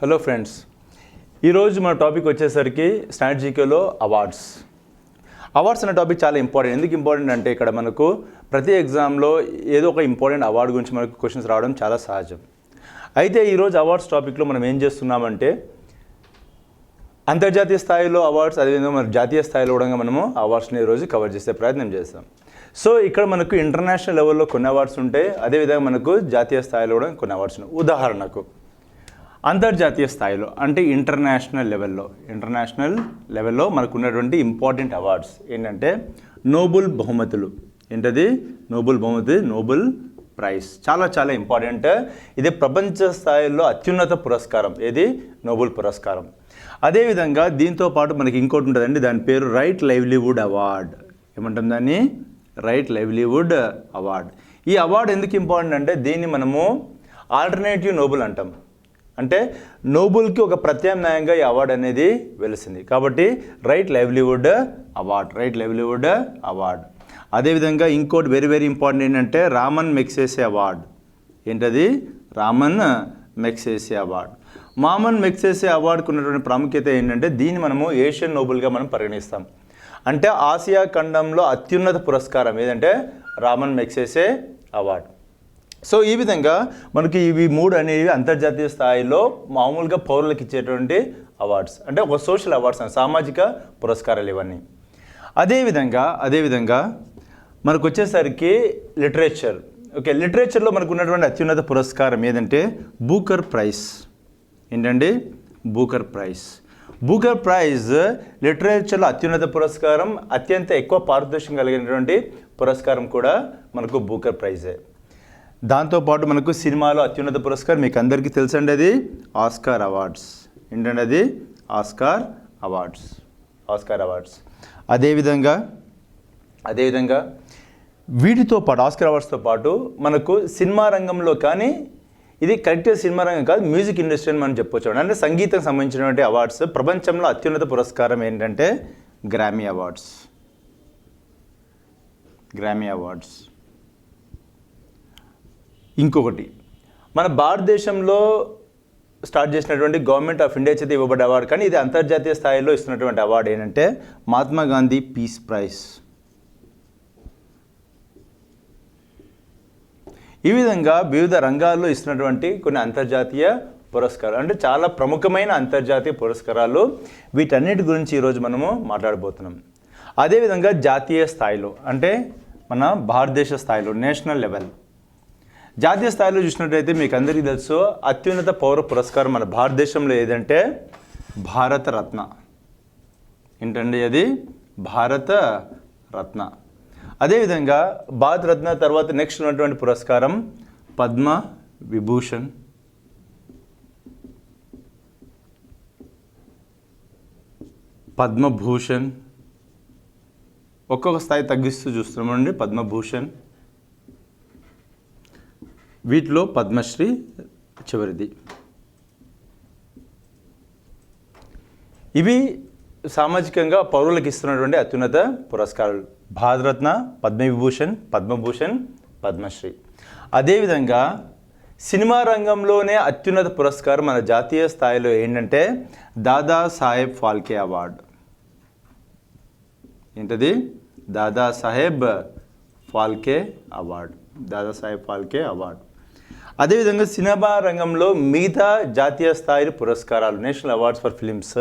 Hello friends, ఈరోజు మన topic వచ్చేసరికి స్టాండర్డ్ జీకేలో అవార్డ్స్ అనే టాపిక్ చాలా ఇంపార్టెంట్. ఎందుకు ఇంపార్టెంట్ అంటే ఇక్కడ మనకు ప్రతి ఎగ్జామ్లో ఏదో ఒక ఇంపార్టెంట్ అవార్డు గురించి మనకు క్వశ్చన్స్ రావడం చాలా సహజం. అయితే ఈరోజు అవార్డ్స్ టాపిక్లో మనం ఏం చేస్తున్నామంటే అంతర్జాతీయ స్థాయిలో అవార్డ్స్, అదేవిధంగా మన జాతీయ స్థాయిలో కూడా మనము అవార్డ్స్ని ఈరోజు కవర్ చేసే ప్రయత్నం చేస్తాం. సో ఇక్కడ మనకు ఇంటర్నేషనల్ లెవెల్లో కొన్ని అవార్డ్స్ ఉంటాయి, అదేవిధంగా మనకు జాతీయ స్థాయిలో కూడా కొన్ని అవార్డ్స్ ఉన్నాయి. ఉదాహరణకు అంతర్జాతీయ స్థాయిలో అంటే ఇంటర్నేషనల్ లెవెల్లో మనకు ఉన్నటువంటి ఇంపార్టెంట్ అవార్డ్స్ ఏంటంటే నోబెల్ బహుమతులు. ఏంటది? నోబెల్ బహుమతి, నోబెల్ ప్రైజ్. చాలా చాలా ఇంపార్టెంట్. ఇది ప్రపంచ స్థాయిలో అత్యున్నత పురస్కారం. ఏది? నోబెల్ పురస్కారం. అదేవిధంగా దీంతో పాటు మనకి ఇంకోటి ఉంటుందండి, దాని పేరు రైట్ లైవ్లీవుడ్ అవార్డ్. ఏమంటాం దాన్ని? Right livelihood award. ఈ అవార్డు ఎందుకు ఇంపార్టెంట్ అంటే దీన్ని మనము ఆల్టర్నేటివ్ నోబెల్ అంటాం. అంటే నోబెల్కి ఒక ప్రత్యామ్నాయంగా ఈ అవార్డు అనేది వెలిసింది. కాబట్టి రైట్ లైవ్లీవుడ్ అవార్డ్. అదేవిధంగా ఇంకోటి వెరీ వెరీ ఇంపార్టెంట్ ఏంటంటే రామన్ మెగ్సేసే అవార్డ్. ఏంటది? రామన్ మెగ్సేసే అవార్డ్. రామన్ మెగ్సేసే అవార్డుకు ఉన్నటువంటి ప్రాముఖ్యత ఏంటంటే దీన్ని మనము ఏషియన్ నోబెల్గా మనం పరిగణిస్తాం. అంటే ఆసియా ఖండంలో అత్యున్నత పురస్కారం ఏదంటే రామన్ మెగ్సేసే అవార్డ్. సో ఈ విధంగా మనకి ఇవి మూడు అనేవి అంతర్జాతీయ స్థాయిలో మామూలుగా పౌరులకు ఇచ్చేటువంటి అవార్డ్స్, అంటే ఒక సోషల్ అవార్డ్స్, సామాజిక పురస్కారాలు ఇవన్నీ. అదేవిధంగా మనకు వచ్చేసరికి లిటరేచర్. లిటరేచర్లో మనకు ఉన్నటువంటి అత్యున్నత పురస్కారం ఏదంటే బూకర్ ప్రైజ్. ఏంటండి? బూకర్ ప్రైజ్ లిటరేచర్లో అత్యున్నత పురస్కారం, అత్యంత ఎక్కువ పారితోషికం కలిగినటువంటి పురస్కారం కూడా మనకు బూకర్ ప్రైజే. దాంతోపాటు మనకు సినిమాలో అత్యున్నత పురస్కారం మీకు అందరికీ తెలుసండి, అది ఆస్కార్ అవార్డ్స్. ఏంటంటే అది ఆస్కార్ అవార్డ్స్. అదేవిధంగా వీటితో పాటు ఆస్కార్ అవార్డ్స్తో పాటు మనకు సినిమా రంగంలో, కానీ ఇది కరెక్ట్గా సినిమా రంగం కాదు, మ్యూజిక్ ఇండస్ట్రీ అని మనం చెప్పొచ్చు. అంటే సంగీతం సంబంధించినటువంటి అవార్డ్స్. ప్రపంచంలో అత్యున్నత పురస్కారం ఏంటంటే గ్రామీ అవార్డ్స్. ఇంకొకటి మన భారతదేశంలో స్టార్ట్ చేసినటువంటి గవర్నమెంట్ ఆఫ్ ఇండియా చేత ఇవ్వబడ్డ అవార్డు, కానీ ఇది అంతర్జాతీయ స్థాయిలో ఇస్తున్నటువంటి అవార్డు ఏంటంటే మహాత్మా గాంధీ పీస్ ప్రైజ్. ఈ విధంగా వివిధ రంగాల్లో ఇస్తున్నటువంటి కొన్ని అంతర్జాతీయ పురస్కారాలు, అంటే చాలా ప్రముఖమైన అంతర్జాతీయ పురస్కారాలు. వీటన్నిటి గురించి ఈరోజు మనము మాట్లాడబోతున్నాం. అదేవిధంగా జాతీయ స్థాయిలో అంటే మన భారతదేశ స్థాయిలో నేషనల్ లెవెల్. జాతీయ స్థాయిలో చూసినట్టయితే మీకు అందరికీ తెలుసు అత్యున్నత పౌర పురస్కారం మన భారతదేశంలో ఏదంటే భారతరత్న. ఏంటండి అది? భారతరత్న. అదేవిధంగా భారతరత్న తర్వాత నెక్స్ట్ ఉన్నటువంటి పురస్కారం పద్మవిభూషణ్. పద్మభూషణ్ ఒక్కొక్క స్థాయి తగ్గిస్తూ చూస్తున్నామండి. పద్మభూషణ్, వీటిలో పద్మశ్రీ చివరిది. ఇవి సామాజికంగా పౌరులకు ఇస్తున్నటువంటి అత్యున్నత పురస్కారాలు: భారతరత్న, పద్మవిభూషణ్, పద్మశ్రీ. అదేవిధంగా సినిమా రంగంలోనే అత్యున్నత పురస్కారం మన జాతీయ స్థాయిలో ఏంటంటే దాదాసాహెబ్ ఫాల్కే అవార్డు. ఏంటది? దాదాసాహెబ్ ఫాల్కే అవార్డు. అదేవిధంగా సినిమా రంగంలో మిగతా జాతీయ స్థాయి పురస్కారాలు, నేషనల్ అవార్డ్స్ ఫర్ ఫిలిమ్స్.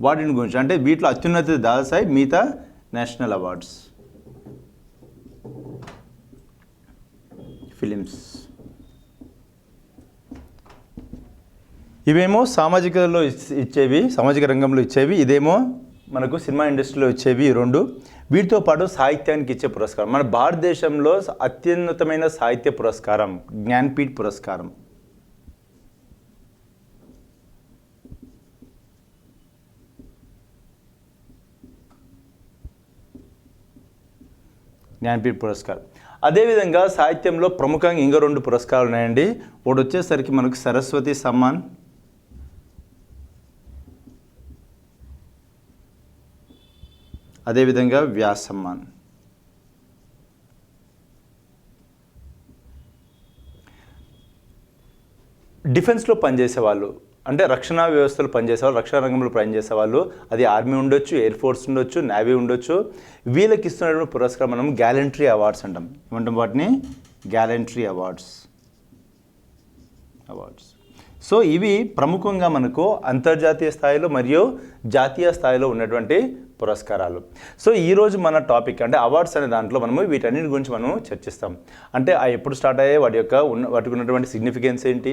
వాటిని గురించి అంటే వీటిలో అత్యున్నత దాదాసాహెబ్, మిగతా నేషనల్ అవార్డ్స్ ఫిలిమ్స్. ఇవేమో సామాజిక రంగంలో ఇచ్చేవి. ఇదేమో మనకు సినిమా ఇండస్ట్రీలో ఇచ్చేవి. ఈ రెండు. వీటితో పాటు సాహిత్యానికి ఇచ్చే పురస్కారం. మన భారతదేశంలో అత్యున్నతమైన సాహిత్య పురస్కారం జ్ఞాన్పీఠ్ పురస్కారం. అదేవిధంగా సాహిత్యంలో ప్రముఖంగా ఇంకా రెండు పురస్కారాలు ఉన్నాయండి. ఒకటి వచ్చేసరికి మనకు సరస్వతి సమ్మాన్, అదేవిధంగా వ్యాస్ సమ్మాన్. డిఫెన్స్లో పనిచేసే వాళ్ళు అంటే రక్షణ వ్యవస్థలు పనిచేసేవాళ్ళు, రక్షణ రంగంలో పనిచేసేవాళ్ళు, అది ఆర్మీ ఉండొచ్చు, ఎయిర్ ఫోర్స్ ఉండొచ్చు, నేవీ ఉండొచ్చు, వీళ్ళకి ఇస్తున్నటువంటి పురస్కారం మనం గ్యాలంట్రీ అవార్డ్స్ అంటాం. ఏమంటాం వాటిని? Gallantry awards. సో ఇవి ప్రముఖంగా మనకు అంతర్జాతీయ స్థాయిలో మరియు జాతీయ స్థాయిలో ఉన్నటువంటి పురస్కారాలు. సో ఈరోజు మన టాపిక్ అంటే అవార్డ్స్ అనే దాంట్లో మనము వీటన్నిటి గురించి మనం చర్చిస్తాం. అంటే ఎప్పుడు స్టార్ట్ అయ్యాయి, వాటికి ఉన్నటువంటి సిగ్నిఫికెన్స్ ఏంటి,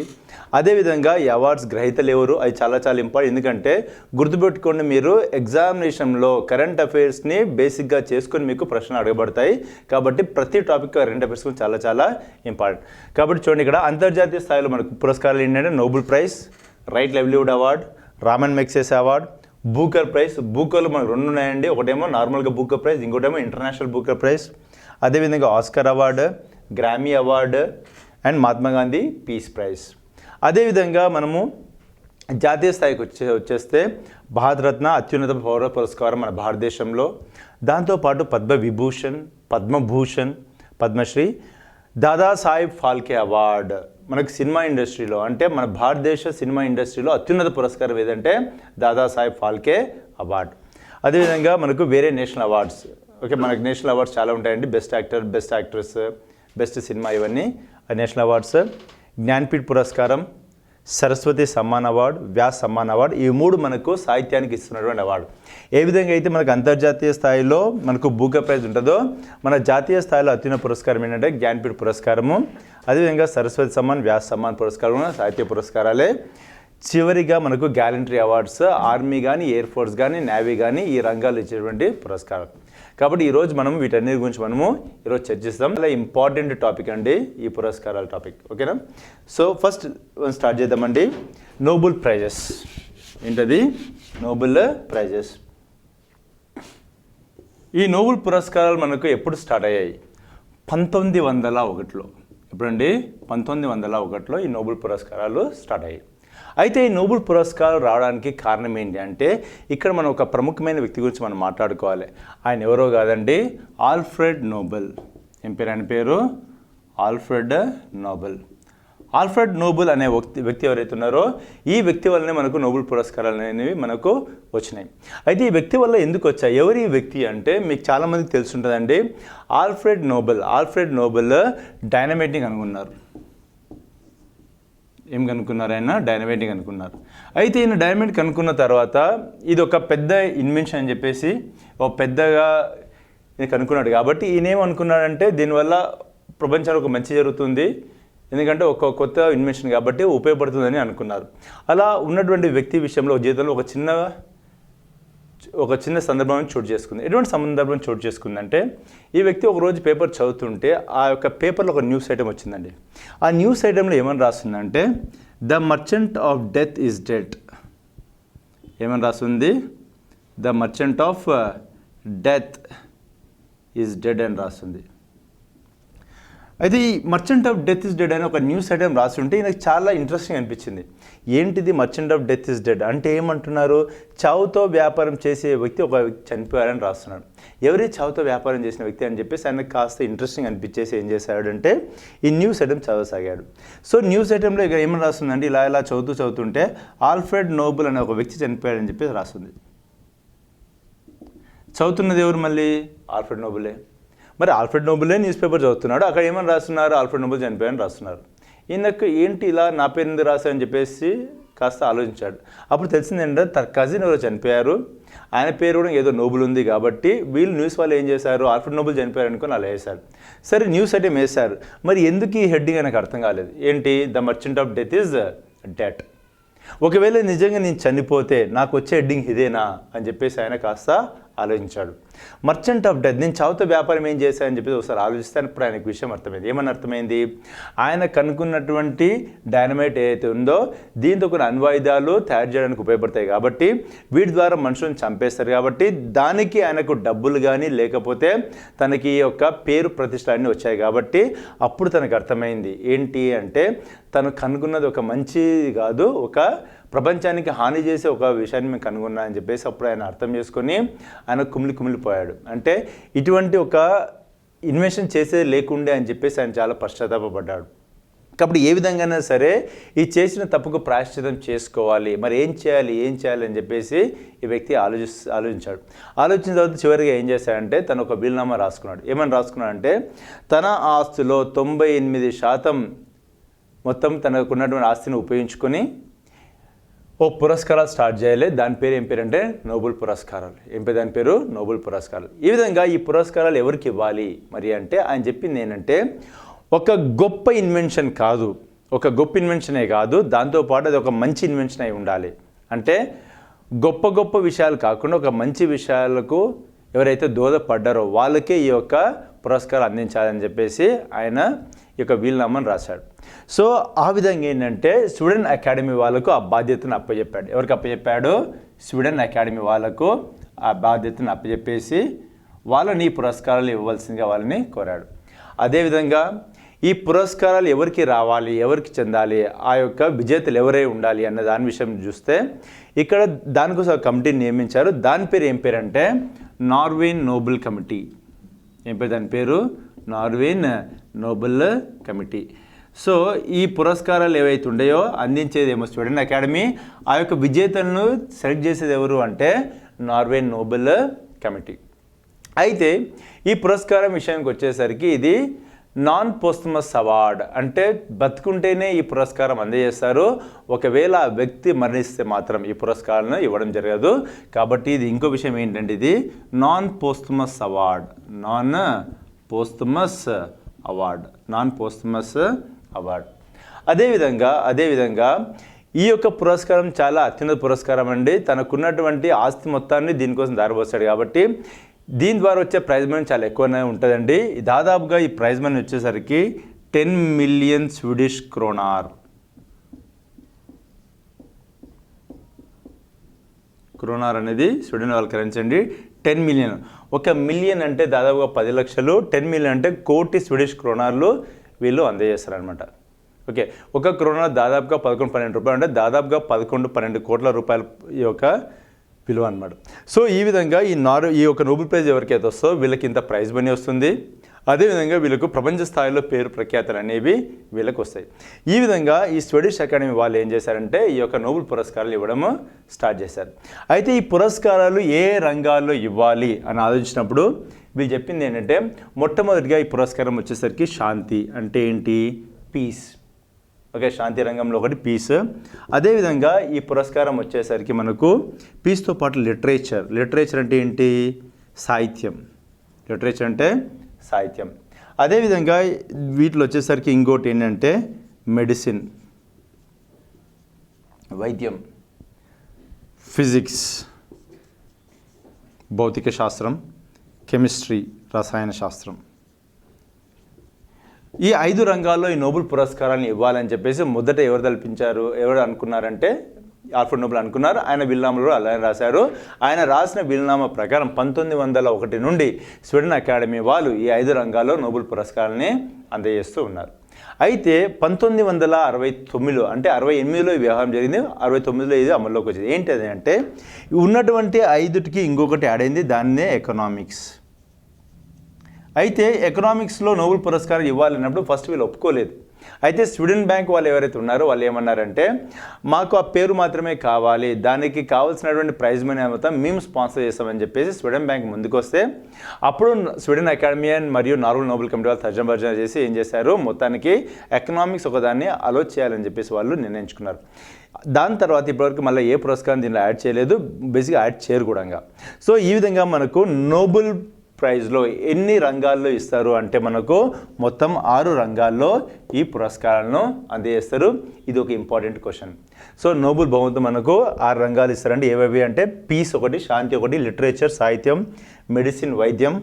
అదేవిధంగా ఈ అవార్డ్స్ గ్రహీతలు ఎవరు, అది చాలా చాలా ఇంపార్టెంట్. ఎందుకంటే గుర్తుపెట్టుకోండి, మీరు ఎగ్జామినేషన్లో కరెంట్ అఫైర్స్ని బేసిక్గా చేసుకొని మీకు ప్రశ్నలు అడగబడతాయి. కాబట్టి ప్రతి టాపిక్ కరెంట్ అఫైర్స్ చాలా చాలా ఇంపార్టెంట్. కాబట్టి చూడండి, ఇక్కడ అంతర్జాతీయ స్థాయిలో మనకు పురస్కారాలు ఏంటంటే Nobel prize, right livelihood award, Raman Magsaysay award, Booker prize. బూకర్లు మనకు 2 ఉన్నాయండి, ఒకటేమో నార్మల్గా బూకర్ ప్రైజ్, ఇంకోటేమో ఇంటర్నేషనల్ బూకర్ ప్రైజ్. అదేవిధంగా Oscar award, Grammy award and Mahatma Gandhi peace prize. అదేవిధంగా మనము జాతీయ స్థాయికి వచ్చేస్తే భారతరత్న అత్యున్నత పౌర పురస్కారం మన భారతదేశంలో. దాంతోపాటు పద్మవిభూషణ్, పద్మభూషణ్, పద్మశ్రీ, దాదాసాహెబ్ ఫాల్కే అవార్డు. మనకు సినిమా ఇండస్ట్రీలో అంటే మన భారతదేశ సినిమా ఇండస్ట్రీలో అత్యున్నత పురస్కారం ఏదంటే దాదాసాహెబ్ ఫాల్కే అవార్డు. అదేవిధంగా మనకు వేరే నేషనల్ అవార్డ్స్, ఓకే, మనకు నేషనల్ అవార్డ్స్ చాలా ఉంటాయండి. Best actor, best actress, best cinema, ఇవన్నీ నేషనల్ అవార్డ్స్. జ్ఞాన్పీఠ్ పురస్కారం, సరస్వతి సమ్మాన్ అవార్డు, వ్యాస్ సమ్మాన్ అవార్డు, ఈ 3 మనకు సాహిత్యానికి ఇస్తున్నటువంటి అవార్డు. ఏ విధంగా అయితే మనకు అంతర్జాతీయ స్థాయిలో మనకు బూకర్ ప్రైజ్ ఉంటుందో, మన జాతీయ స్థాయిలో అత్యున్నత పురస్కారం ఏంటంటే జ్ఞాన్పీఠ్ పురస్కారము, అదేవిధంగా సరస్వతి సమ్మాన్, వ్యాస్ సమ్మాన్ పురస్కారం సాహిత్య పురస్కారాలే. చివరిగా మనకు గ్యాలంటరీ అవార్డ్స్ ఆర్మీ కానీ, ఎయిర్ ఫోర్స్ కానీ, నేవీ కానీ ఈ రంగాలు ఇచ్చేటువంటి పురస్కారం. కాబట్టి ఈరోజు మనం వీటన్నిటి గురించి మనము ఈరోజు చర్చిస్తాం. చాలా ఇంపార్టెంట్ టాపిక్ అండి ఈ పురస్కారాల టాపిక్, ఓకేనా? సో ఫస్ట్ స్టార్ట్ చేద్దామండి. నోబెల్ ప్రైజెస్ ఏంటది? Nobel prices. ఈ నోబెల్ పురస్కారాలు మనకు ఎప్పుడు స్టార్ట్ అయ్యాయి? 1901లో. ఎప్పుడండి? 1901లో ఈ నోబెల్ పురస్కారాలు స్టార్ట్ అయ్యాయి. అయితే ఈ నోబెల్ పురస్కారం రావడానికి కారణం ఏంటి అంటే, ఇక్కడ మనం ఒక ప్రముఖమైన వ్యక్తి గురించి మనం మాట్లాడుకోవాలి. ఆయన ఎవరో కాదండి, ఆల్ఫ్రెడ్ నోబెల్. ఏం పేరు ఆయన పేరు? Alfred Nobel. ఆల్ఫ్రెడ్ నోబెల్ అనే వ్యక్తి ఎవరైతే ఉన్నారో, ఈ వ్యక్తి వల్లనే మనకు నోబెల్ పురస్కారాలు అనేవి మనకు వచ్చినాయి. అయితే ఈ వ్యక్తి వల్ల ఎందుకు వచ్చాయి? ఎవరు ఈ వ్యక్తి అంటే మీకు చాలామందికి తెలుసుంటుందండి. ఆల్ఫ్రెడ్ నోబెల్ డైనమైట్ని కనుగొన్నారు. ఏం కనుక్కున్నారు? ఆయన డైనమైట్ని కనుక్కున్నారు. అయితే ఈయన డైనమైట్ కనుక్కున్న తర్వాత ఇది ఒక పెద్ద ఇన్వెన్షన్ అని చెప్పేసి ఒక పెద్దగా కనుక్కున్నాడు. కాబట్టి ఈయన ఏమనుకున్నాడంటే, దీనివల్ల ప్రపంచానికి ఒక మంచి జరుగుతుంది, ఎందుకంటే ఒక కొత్త ఇన్వెన్షన్ కాబట్టి ఉపయోగపడుతుందని అనుకున్నారు. అలా ఉన్నటువంటి వ్యక్తి విషయంలో జీవితంలో ఒక చిన్న సందర్భం చోటు చేసుకుంది. ఎటువంటి సందర్భం చోటు చేసుకుందంటే, ఈ వ్యక్తి ఒకరోజు పేపర్ చదువుతుంటే ఆ యొక్క పేపర్లో ఒక న్యూస్ ఐటమ్ వచ్చిందండి. ఆ న్యూస్ ఐటంలో ఏమని రాస్తుందంటే, the merchant of death is dead. ఏమని రాస్తుంది? The merchant of death is dead అని రాస్తుంది. అయితే ఈ merchant of death is dead అని ఒక న్యూస్ ఐటమ్ రాసి ఉంటే నాకు చాలా ఇంట్రెస్టింగ్ అనిపించింది. ఏంటిది merchant of death is dead అంటే? ఏమంటున్నారు? చావుతో వ్యాపారం చేసే వ్యక్తి ఒక వ్యక్తి చనిపోయారని రాస్తున్నాడు. ఎవరి చావుతో వ్యాపారం చేసిన వ్యక్తి అని చెప్పేసి ఆయనకు కాస్త ఇంట్రెస్టింగ్ అనిపించేసి ఏం చేశాడంటే ఈ న్యూస్ ఐటమ్ చదవసాగాడు. సో న్యూస్ ఐటంలో ఇక ఏమని రాస్తుందండి, ఇలా చదువుతుంటే ఆల్ఫ్రెడ్ నోబెల్ అనే ఒక వ్యక్తి చనిపోయాడని చెప్పేసి రాస్తుంది. చదువుతున్నది ఎవరు? మళ్ళీ ఆల్ఫ్రెడ్ నోబెలే. మరి ఆల్ఫ్రెడ్ నోబెలే న్యూస్ పేపర్ చదువుతున్నాడు, అక్కడ ఏమని రాస్తున్నారు? ఆల్ఫ్రెడ్ నోబెల్ చనిపోయారని రాస్తున్నారు. ఈయనకు ఏంటి ఇలా నా పేరు ఎందుకు రాశారని చెప్పేసి కాస్త ఆలోచించాడు. అప్పుడు తెలిసింది ఏంటంటే తన కజిన్ ఎవరో చనిపోయారు, ఆయన పేరు కూడా ఏదో నోబెల్ ఉంది కాబట్టి వీళ్ళు న్యూస్ వాళ్ళు ఏం చేశారు, ఆల్ఫ్రెడ్ నోబెల్ చనిపోయారు అనుకుని అలా వేశారు. సరే న్యూస్ ఐటమ్ వేశారు, మరి ఎందుకు ఈ హెడ్డింగ్ నాకు అర్థం కాలేదు. ఏంటి? The merchant of death is dead. ఒకవేళ నిజంగా నేను చనిపోతే నాకు వచ్చే హెడ్డింగ్ ఇదేనా అని చెప్పేసి ఆయన కాస్త ఆలోచించాడు. మర్చెంట్ ఆఫ్ డెత్, నేను చావుతో వ్యాపారం ఏం చేశానని చెప్పేసి ఒకసారి ఆలోచిస్తే ఇప్పుడు ఆయనకు విషయం అర్థమైంది. ఏమని అర్థమైంది? ఆయన కనుక్కున్నటువంటి డైనమైట్ ఏదైతే ఉందో దీంతో కొన్ని అణ్వాయుధాలు తయారు చేయడానికి ఉపయోగపడతాయి కాబట్టి వీటి ద్వారా మనుషులను చంపేస్తారు కాబట్టి దానికి ఆయనకు డబ్బులు కానీ లేకపోతే తనకి యొక్క పేరు ప్రతిష్టలు అన్నీ వచ్చాయి కాబట్టి అప్పుడు తనకు అర్థమైంది ఏంటి అంటే తను కనుక్కున్నది ఒక మంచిది కాదు, ఒక ప్రపంచానికి హాని చేసే ఒక విషయాన్ని మేము కనుగొన్నా అని చెప్పేసి అప్పుడు ఆయన అర్థం చేసుకొని ఆయన కుమిలిపోయాడు. అంటే ఇటువంటి ఒక ఇన్వెన్షన్ చేసేది లేకుండే అని చెప్పేసి ఆయన చాలా పశ్చాత్తాపడ్డాడు. కాబట్టి ఏ విధంగానే సరే ఈ చేసిన తప్పుకు ప్రాయశ్చితం చేసుకోవాలి, మరి ఏం చేయాలి అని చెప్పేసి ఈ వ్యక్తి ఆలోచించాడు. ఆలోచించిన తర్వాత చివరిగా ఏం చేశాడంటే తను ఒక వీలునామా రాసుకున్నాడు. ఏమని రాసుకున్నాడంటే తన ఆస్తిలో 98% మొత్తం తనకున్నటువంటి ఆస్తిని ఉపయోగించుకొని ఓ పురస్కారాలు స్టార్ట్ చేయాలి. దాని పేరు ఏం పేరు అంటే నోబెల్ పురస్కారాలు. దాని పేరు నోబెల్ పురస్కారాలు. ఈ విధంగా ఈ పురస్కారాలు ఎవరికి ఇవ్వాలి మరి అంటే ఆయన చెప్పింది ఏంటంటే ఒక గొప్ప ఇన్వెన్షన్ కాదు, ఒక గొప్ప ఇన్వెన్షనే కాదు, దాంతోపాటు అది ఒక మంచి ఇన్వెన్షన్ అయి ఉండాలి. అంటే గొప్ప విషయాలు కాకుండా ఒక మంచి విషయాలకు ఎవరైతే దోహదపడ్డారో వాళ్ళకే ఈ యొక్క పురస్కారం అందించాలని చెప్పేసి ఆయన ఈ యొక్క వీలునామాను రాశాడు. సో ఆ విధంగా ఏంటంటే స్వీడన్ అకాడమీ వాళ్ళకు ఆ బాధ్యతను అప్పచెప్పాడు. ఎవరికి అప్పచెప్పాడు? స్వీడన్ అకాడమీ వాళ్ళకు ఆ బాధ్యతను అప్పచెప్పేసి వాళ్ళని ఈ పురస్కారాలు ఇవ్వవలసిందిగా వాళ్ళని కోరాడు. అదేవిధంగా ఈ పురస్కారాలు ఎవరికి రావాలి, ఎవరికి చెందాలి, ఆ యొక్క విజేతలు ఎవరై ఉండాలి అన్న దాని విషయం చూస్తే ఇక్కడ దానికోసం కమిటీని నియమించారు. దాని పేరు ఏం పేరు అంటే నార్వేన్ నోబెల్ కమిటీ. ఏం పేరు దాని పేరు? నార్వేన్ నోబెల్ కమిటీ. సో ఈ పురస్కారాలు ఏవైతే ఉన్నాయో అందించేది ఏమో స్వీడన్ అకాడమీ, ఆ యొక్క విజేతలను సెలెక్ట్ చేసేది ఎవరు అంటే నార్వేన్ నోబెల్ కమిటీ. అయితే ఈ పురస్కారం విషయానికి వచ్చేసరికి ఇది నాన్ పోస్టమస్ అవార్డ్, అంటే బతుకుంటేనే ఈ పురస్కారం అందజేస్తారు. ఒకవేళ ఆ వ్యక్తి మరణిస్తే మాత్రం ఈ పురస్కారాలను ఇవ్వడం జరగదు. కాబట్టి ఇది ఇంకో విషయం ఏంటంటే ఇది non posthumous award, non posthumous award. అదేవిధంగా ఈ యొక్క పురస్కారం చాలా అత్యున్నత పురస్కారం అండి. తనకున్నటువంటి ఆస్తి మొత్తాన్ని దీనికోసం దారిపోస్తాడు. కాబట్టి దీని ద్వారా వచ్చే ప్రైజ్ మనీ చాలా ఎక్కువనే ఉంటుందండి. దాదాపుగా ఈ ప్రైజ్ మనీ వచ్చేసరికి 10 మిలియన్ స్వీడిష్ క్రోనార్. క్రోనార్ అనేది స్వీడన్ వాళ్ళ కరెన్సీ అండి. 10 మిలియన్, 1 మిలియన్ అంటే దాదాపుగా 10 లక్షలు, 10 మిలియన్ అంటే కోటి స్వీడిష్ క్రోనార్లు వీళ్ళు అందజేస్తారనమాట. ఓకే, 1 క్రోనార్ దాదాపుగా 11-12 రూపాయలు, అంటే దాదాపుగా 11-12 కోట్ల రూపాయల ఈ యొక్క విలువ అనమాట. సో ఈ విధంగా ఈ యొక్క నోబెల్ ప్రైజ్ ఎవరికైతే వస్తుందో వీళ్ళకి ఇంత ప్రైజ్ మనీ వస్తుంది. అదేవిధంగా వీళ్ళకు ప్రపంచ స్థాయిలో పేరు ప్రఖ్యాతలు అనేవి వీళ్ళకి వస్తాయి. ఈ విధంగా ఈ స్వీడిష్ అకాడమీ వాళ్ళు ఏం చేశారంటే ఈ యొక్క నోబెల్ పురస్కారాలు ఇవ్వడం స్టార్ట్ చేశారు. అయితే ఈ పురస్కారాలు ఏ రంగాల్లో ఇవ్వాలి అని ఆలోచించినప్పుడు వీళ్ళు చెప్పింది ఏంటంటే మొట్టమొదటిగా ఈ పురస్కారం వచ్చేసరికి శాంతి అంటే ఏంటి? పీస్. ఓకే, శాంతి రంగంలో ఒకటి పీస్. అదేవిధంగా ఈ పురస్కారం వచ్చేసరికి మనకు పీస్తో పాటు లిటరేచర్ అంటే ఏంటి? సాహిత్యం. లిటరేచర్ అంటే సాహిత్యం. అదేవిధంగా వీటిలో వచ్చేసరికి ఇంకోటి ఏంటంటే మెడిసిన్, వైద్యం, ఫిజిక్స్, భౌతిక శాస్త్రం, కెమిస్ట్రీ, రసాయన శాస్త్రం. ఈ 5 రంగాల్లో ఈ నోబెల్ పురస్కారాన్ని ఇవ్వాలని చెప్పేసి మొదట ఎవరు అనుకున్నారంటే ఆల్ఫ్రెడ్ నోబెల్ అనుకున్నారు. ఆయన వీలునామాలో అలానే రాశారు. ఆయన రాసిన వీలునామా ప్రకారం 1901 నుండి స్వీడన్ అకాడమీ వాళ్ళు ఈ 5 రంగాల్లో నోబెల్ పురస్కారాన్ని అందజేస్తూ ఉన్నారు. అయితే 1969 అంటే 68లో ఈ వ్యవహారం జరిగింది, 69లో ఇది అమల్లోకి వచ్చింది. ఏంటది అంటే ఉన్నటువంటి 5కి ఇంకొకటి యాడ్ అయింది, దాన్నే ఎకనామిక్స్. అయితే ఎకనామిక్స్లో నోబెల్ పురస్కారం ఇవ్వాలన్నప్పుడు ఫస్ట్ వీళ్ళు ఒప్పుకోలేదు. అయితే స్వీడన్ బ్యాంక్ వాళ్ళు ఎవరైతే ఉన్నారో వాళ్ళు ఏమన్నారంటే మాకు ఆ పేరు మాత్రమే కావాలి, దానికి కావాల్సినటువంటి ప్రైజ్ మనీ మొత్తం మేము స్పాన్సర్ చేస్తామని చెప్పేసి స్వీడన్ బ్యాంక్ ముందుకు వస్తే అప్పుడు స్వీడన్ అకాడమీ మరియు నార్వే నోబెల్ కమిటీ వాళ్ళు తర్జన చేసి ఏం చేశారు, మొత్తానికి ఎకనామిక్స్ ఒకదాన్ని అలో చేయాలని చెప్పేసి వాళ్ళు నిర్ణయించుకున్నారు. దాని తర్వాత ఇప్పటివరకు మళ్ళీ ఏ పురస్కారం దీనిలో యాడ్ చేయలేదు, బేసిక్గా యాడ్ చేయరు కూడా. సో ఈ విధంగా మనకు నోబెల్ ప్రైజ్లో ఎన్ని రంగాల్లో ఇస్తారు అంటే మనకు మొత్తం 6 రంగాల్లో ఈ పురస్కారాలను అందజేస్తారు. ఇది ఒక ఇంపార్టెంట్ క్వశ్చన్. సో నోబెల్ బహుమతి మనకు 6 రంగాలు ఇస్తారండి. ఏవేవి అంటే పీస్ ఒకటి, శాంతి ఒకటి, లిటరేచర్ సాహిత్యం, మెడిసిన్ వైద్యం,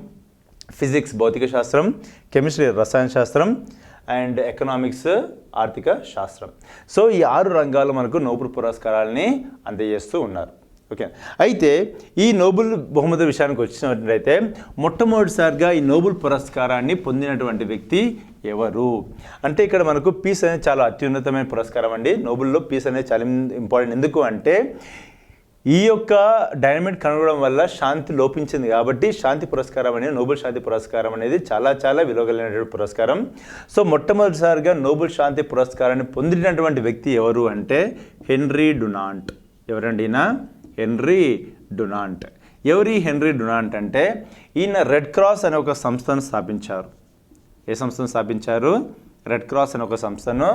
ఫిజిక్స్ భౌతిక శాస్త్రం, కెమిస్ట్రీ రసాయన శాస్త్రం అండ్ ఎకనామిక్స్ ఆర్థిక శాస్త్రం. సో ఈ 6 రంగాల్లో మనకు నోబెల్ పురస్కారాలని అందజేస్తూ ఉన్నారు. ఓకే, అయితే ఈ నోబెల్ బహుమతి విషయానికి వచ్చినట్లయితే మొట్టమొదటిసారిగా ఈ నోబెల్ పురస్కారాన్ని పొందినటువంటి వ్యక్తి ఎవరు అంటే ఇక్కడ మనకు పీస్ అనేది చాలా అత్యున్నతమైన పురస్కారం అండి. నోబెల్లో పీస్ అనేది చాలా ఇంపార్టెంట్. ఎందుకు అంటే ఈ యొక్క డైనమైట్ కనుగొనడం వల్ల శాంతి లోపించింది కాబట్టి శాంతి పురస్కారం అనేది నోబెల్ శాంతి పురస్కారం అనేది చాలా చాలా విలువగలిగినటువంటి పురస్కారం. సో మొట్టమొదటిసారిగా నోబెల్ శాంతి పురస్కారాన్ని పొందినటువంటి వ్యక్తి ఎవరు అంటే హెన్రీ డునాంట్. ఎవరండి ఈయన? Henry Dunant. ఎవరి హెన్రీ డునాంట్ అంటే ఈయన రెడ్ క్రాస్ అనే ఒక సంస్థను స్థాపించారు. ఏ సంస్థను స్థాపించారు? రెడ్ క్రాస్ అనే ఒక సంస్థను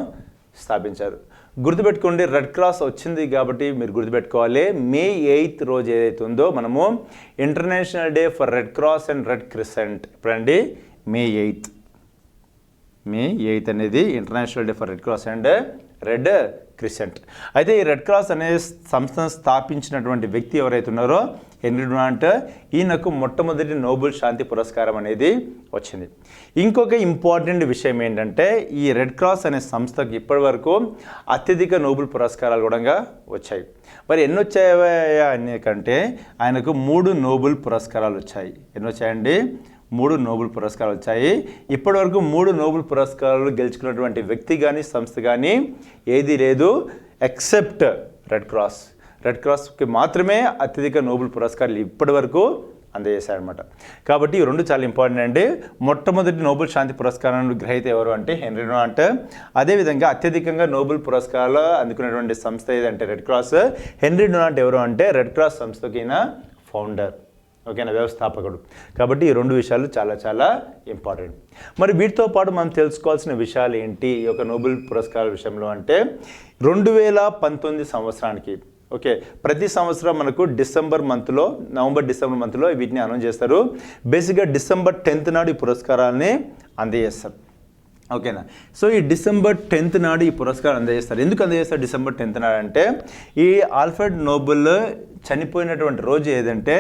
స్థాపించారు. గుర్తుపెట్టుకోండి, రెడ్ క్రాస్ వచ్చింది కాబట్టి మీరు గుర్తుపెట్టుకోవాలి, మే 8th రోజు ఏదైతే ఉందో మనము international day for red cross and red crescent. ఇప్పుడండి మే 8th అనేది international day for red cross and red crescent. అయితే ఈ రెడ్ క్రాస్ అనే సంస్థను స్థాపించినటువంటి వ్యక్తి ఎవరైతే ఉన్నారో హెన్రీ డునాంట్, ఈయనకు మొట్టమొదటి నోబెల్ శాంతి పురస్కారం అనేది వచ్చింది. ఇంకొక ఇంపార్టెంట్ విషయం ఏంటంటే ఈ రెడ్ క్రాస్ అనే సంస్థకు ఇప్పటి వరకు అత్యధిక నోబెల్ పురస్కారాలు కూడా వచ్చాయి. మరి ఎన్ని వచ్చాయా అనే కంటే ఆయనకు 3 నోబెల్ పురస్కారాలు వచ్చాయి. ఎన్ని వచ్చాయండి? 3 నోబెల్ పురస్కారాలు వచ్చాయి. ఇప్పటివరకు 3 నోబెల్ పురస్కారాలు గెలుచుకున్నటువంటి వ్యక్తి కానీ సంస్థ కానీ ఏది లేదు ఎక్సెప్ట్ రెడ్ క్రాస్. రెడ్ క్రాస్కి మాత్రమే అత్యధిక నోబెల్ పురస్కారాలు ఇప్పటి వరకు అందజేశారనమాట. కాబట్టి ఈ 2 చాలా ఇంపార్టెంట్ అండి. మొట్టమొదటి నోబెల్ శాంతి పురస్కారాన్ని గ్రహీత ఎవరు అంటే హెన్రీ డునాంట్. అదేవిధంగా అత్యధికంగా నోబెల్ పురస్కారాలు అందుకున్నటువంటి సంస్థ ఏదంటే రెడ్ క్రాస్. హెన్రీ డునాంట్ ఎవరు అంటే రెడ్ క్రాస్ సంస్థకి ఫౌండర్, ఓకేనా, వ్యవస్థాపకుడు. కాబట్టి ఈ 2 విషయాలు చాలా చాలా ఇంపార్టెంట్. మరి వీటితో పాటు మనం తెలుసుకోవాల్సిన విషయాలు ఏంటి ఈ యొక్క నోబెల్ పురస్కారాల విషయంలో అంటే 2019 సంవత్సరానికి, ఓకే, ప్రతి సంవత్సరం మనకు నవంబర్ డిసెంబర్ మంత్లో వీటిని అనౌన్స్ చేస్తారు. బేసిక్గా December 10th నాడు ఈ పురస్కారాలని అందజేస్తారు, ఓకేనా. సో ఈ December 10th నాడు ఈ పురస్కారం అందజేస్తారు. ఎందుకు అందజేస్తారు December 10th నాడు అంటే ఈ ఆల్ఫ్రెడ్ నోబెల్ చనిపోయినటువంటి రోజు ఏదంటే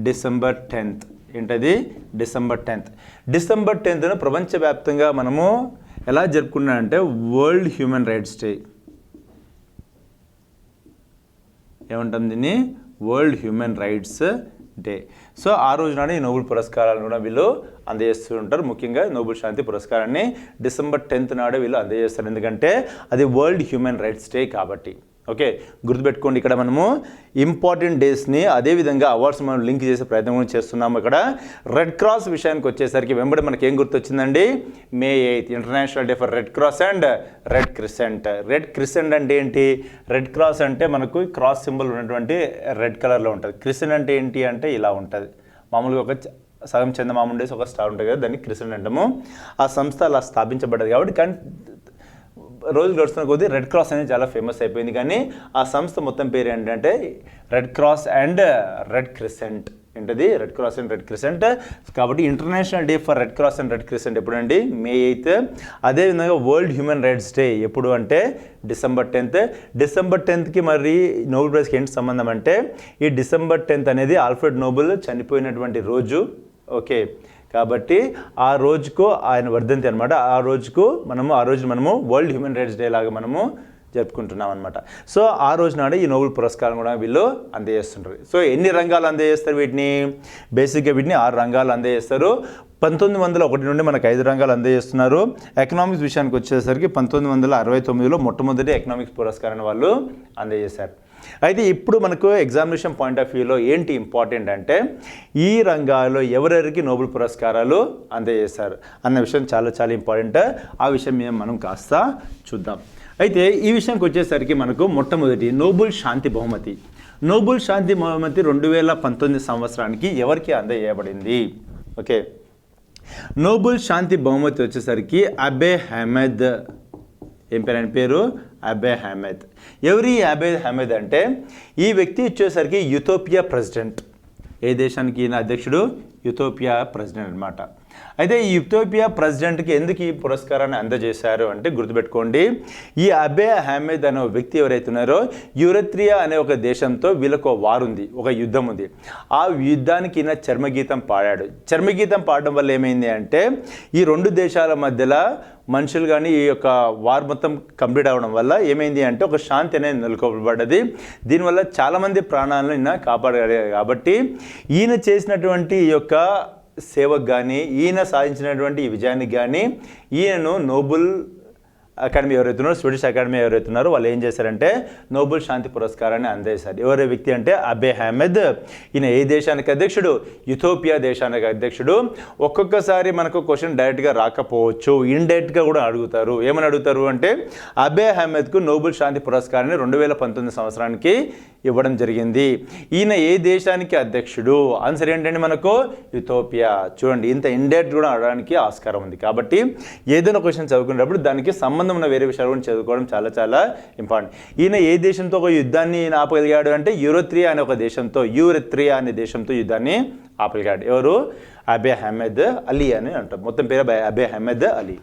December 10th. ఏంటది? December 10th. December 10th ప్రపంచవ్యాప్తంగా మనము ఎలా జరుపుకున్నామంటే వరల్డ్ హ్యూమన్ రైట్స్ డే. ఏమంటాం దీన్ని? World human rights day. So ఆ రోజు నాడు ఈ నోబెల్ పురస్కారాలను కూడా వీళ్ళు అందజేస్తూ ఉంటారు. ముఖ్యంగా నోబెల్ శాంతి పురస్కారాన్ని December 10th నాడు వీళ్ళు అందజేస్తారు. ఎందుకంటే అది వరల్డ్ హ్యూమన్ రైట్స్ డే కాబట్టి. ఓకే, గుర్తుపెట్టుకోండి, ఇక్కడ మనము ఇంపార్టెంట్ డేస్ని అదేవిధంగా అవార్డ్స్ మనం లింక్ చేసే ప్రయత్నం కూడా చేస్తున్నాము. ఇక్కడ రెడ్ క్రాస్ విషయానికి వచ్చేసరికి వెంబడి మనకి ఏం గుర్తొచ్చిందండి? May 8th international day for red cross and red crescent. Red crescent అంటే ఏంటి? రెడ్ క్రాస్ అంటే మనకు క్రాస్ సింబల్ ఉన్నటువంటి రెడ్ కలర్లో ఉంటుంది. క్రిసెంట్ అంటే ఏంటి అంటే ఇలా ఉంటుంది. మామూలుగా ఒక సగం చందమామ ఉండేసి ఒక స్టార్ ఉంటుంది కదా, దాన్ని క్రిసెంట్ అంటాము. ఆ సంస్థ అలా స్థాపించబడ్డది కాబట్టి కానీ రోజు గడుస్తున్న కొద్దీ రెడ్ క్రాస్ అనేది చాలా ఫేమస్ అయిపోయింది. కానీ ఆ సంస్థ మొత్తం పేరు ఏంటంటే red cross and red crescent. ఏంటది? Red cross and red crescent. కాబట్టి international day for red cross and red crescent ఎప్పుడండి? May 8th. అదేవిధంగా వరల్డ్ హ్యూమన్ రైట్స్ డే ఎప్పుడు అంటే December 10th. December 10th మరి నోబెల్ ప్రైజ్కి ఏంటి సంబంధం అంటే ఈ December 10th అనేది ఆల్ఫ్రెడ్ నోబెల్ చనిపోయినటువంటి రోజు, ఓకే. కాబట్టి ఆ రోజుకు ఆయన వర్ధంతి అనమాట. ఆ రోజు మనము వరల్డ్ హ్యూమన్ రైట్స్ డే లాగా మనము జరుపుకుంటున్నాం అనమాట. సో ఆ రోజు నాడు ఈ నోబెల్ పురస్కారం కూడా వీళ్ళు అందజేస్తుంటారు. సో ఎన్ని రంగాలు అందజేస్తారు వీటిని? బేసిక్గా వీటిని 6 రంగాలు అందజేస్తారు. 1901 నుండి మనకు 5 రంగాలు అందజేస్తున్నారు. ఎకనామిక్స్ విషయానికి వచ్చేసరికి 1969లో మొట్టమొదటి ఎకనామిక్స్ పురస్కారాన్ని వాళ్ళు అందజేశారు. అయితే ఇప్పుడు మనకు ఎగ్జామినేషన్ పాయింట్ ఆఫ్ వ్యూలో ఏంటి ఇంపార్టెంట్ అంటే ఈ రంగాల్లో ఎవరెవరికి నోబెల్ పురస్కారాలు అందజేశారు అన్న విషయం చాలా చాలా ఇంపార్టెంట్. ఆ విషయం మనం కాస్త చూద్దాం. అయితే ఈ విషయానికి వచ్చేసరికి మనకు మొట్టమొదటి నోబెల్ శాంతి బహుమతి. నోబెల్ శాంతి బహుమతి 2019 సంవత్సరానికి ఎవరికి అందజేయబడింది? ఓకే, నోబెల్ శాంతి బహుమతి వచ్చేసరికి అబే అహ్మద్. ఏం పేరు? ఆయన పేరు అబే అహ్మద్. ఎవరి అబే అహ్మద్ అంటే ఈ వ్యక్తి వచ్చేసరికి యూథోపియా ప్రెసిడెంట్. ఏ దేశానికి ఈయన అధ్యక్షుడు? యూథోపియా ప్రెసిడెంట్ అనమాట. అయితే ఈ యూథోపియా ప్రెసిడెంట్కి ఎందుకు ఈ పురస్కారాన్ని అందజేశారు అంటే గుర్తుపెట్టుకోండి, ఈ అబే అహ్మద్ అనే వ్యక్తి ఎవరైతే ఉన్నారో యూరత్రియా అనే ఒక దేశంతో వీళ్ళకు వార్ ఉంది, ఒక యుద్ధం ఉంది. ఆ యుద్ధానికి ఈయన చర్మగీతం పాడాడు. చర్మగీతం పాడడం వల్ల ఏమైంది అంటే ఈ 2 దేశాల మధ్యలో మనుషులు కానీ ఈ యొక్క వార్ మొత్తం కంప్లీట్ అవ్వడం వల్ల ఏమైంది అంటే ఒక శాంతి అనేది నెలకొల్పబడ్డది. దీనివల్ల చాలామంది ప్రాణాలను ఈయన కాపాడగలిగారు. కాబట్టి ఈయన చేసినటువంటి ఈ యొక్క సేవకు కానీ ఈయన సాధించినటువంటి ఈ విజయానికి కానీ ఈయనను నోబెల్ అకాడమీ ఎవరైతే ఉన్నారో, స్వీడిష్ అకాడమీ ఎవరైతే ఉన్నారో వాళ్ళు ఏం చేశారంటే నోబెల్ శాంతి పురస్కారాన్ని అందజేశారు. ఎవరి వ్యక్తి అంటే అబే అహ్మద్. ఈయన ఏ దేశానికి అధ్యక్షుడు? ఇథియోపియా దేశానికి అధ్యక్షుడు. ఒక్కొక్కసారి మనకు క్వశ్చన్ డైరెక్ట్గా రాకపోవచ్చు, ఇండైరెక్ట్గా కూడా అడుగుతారు. ఏమని అడుగుతారు అంటే అబే అహ్మద్కు నోబెల్ శాంతి పురస్కారాన్ని 2019 సంవత్సరానికి ఇవ్వడం జరిగింది. ఈయన ఏ దేశానికి అధ్యక్షుడు? ఆన్సర్ ఏంటంటే మనకు ఇథియోపియా. చూడండి, ఇంత ఇండైరెక్ట్ కూడా అడగడానికి ఆస్కారం ఉంది. కాబట్టి ఏదైనా క్వశ్చన్ చదువుకునేటప్పుడు దానికి సంబంధం ఉన్న వేరే విషయాలు కూడా చదువుకోవడం చాలా చాలా ఇంపార్టెంట్. ఈయన ఏ దేశంతో ఒక యుద్ధాన్ని ఆపగలిగాడు అంటే యూరోత్రియా అనే ఒక దేశంతో, యూరోత్రియా అనే దేశంతో యుద్ధాన్ని ఆపగలిగాడు. ఎవరు? అబే అహ్మద్ అలీ అని అంటారు. మొత్తం పేరు అబే అహ్మద్ అలీ.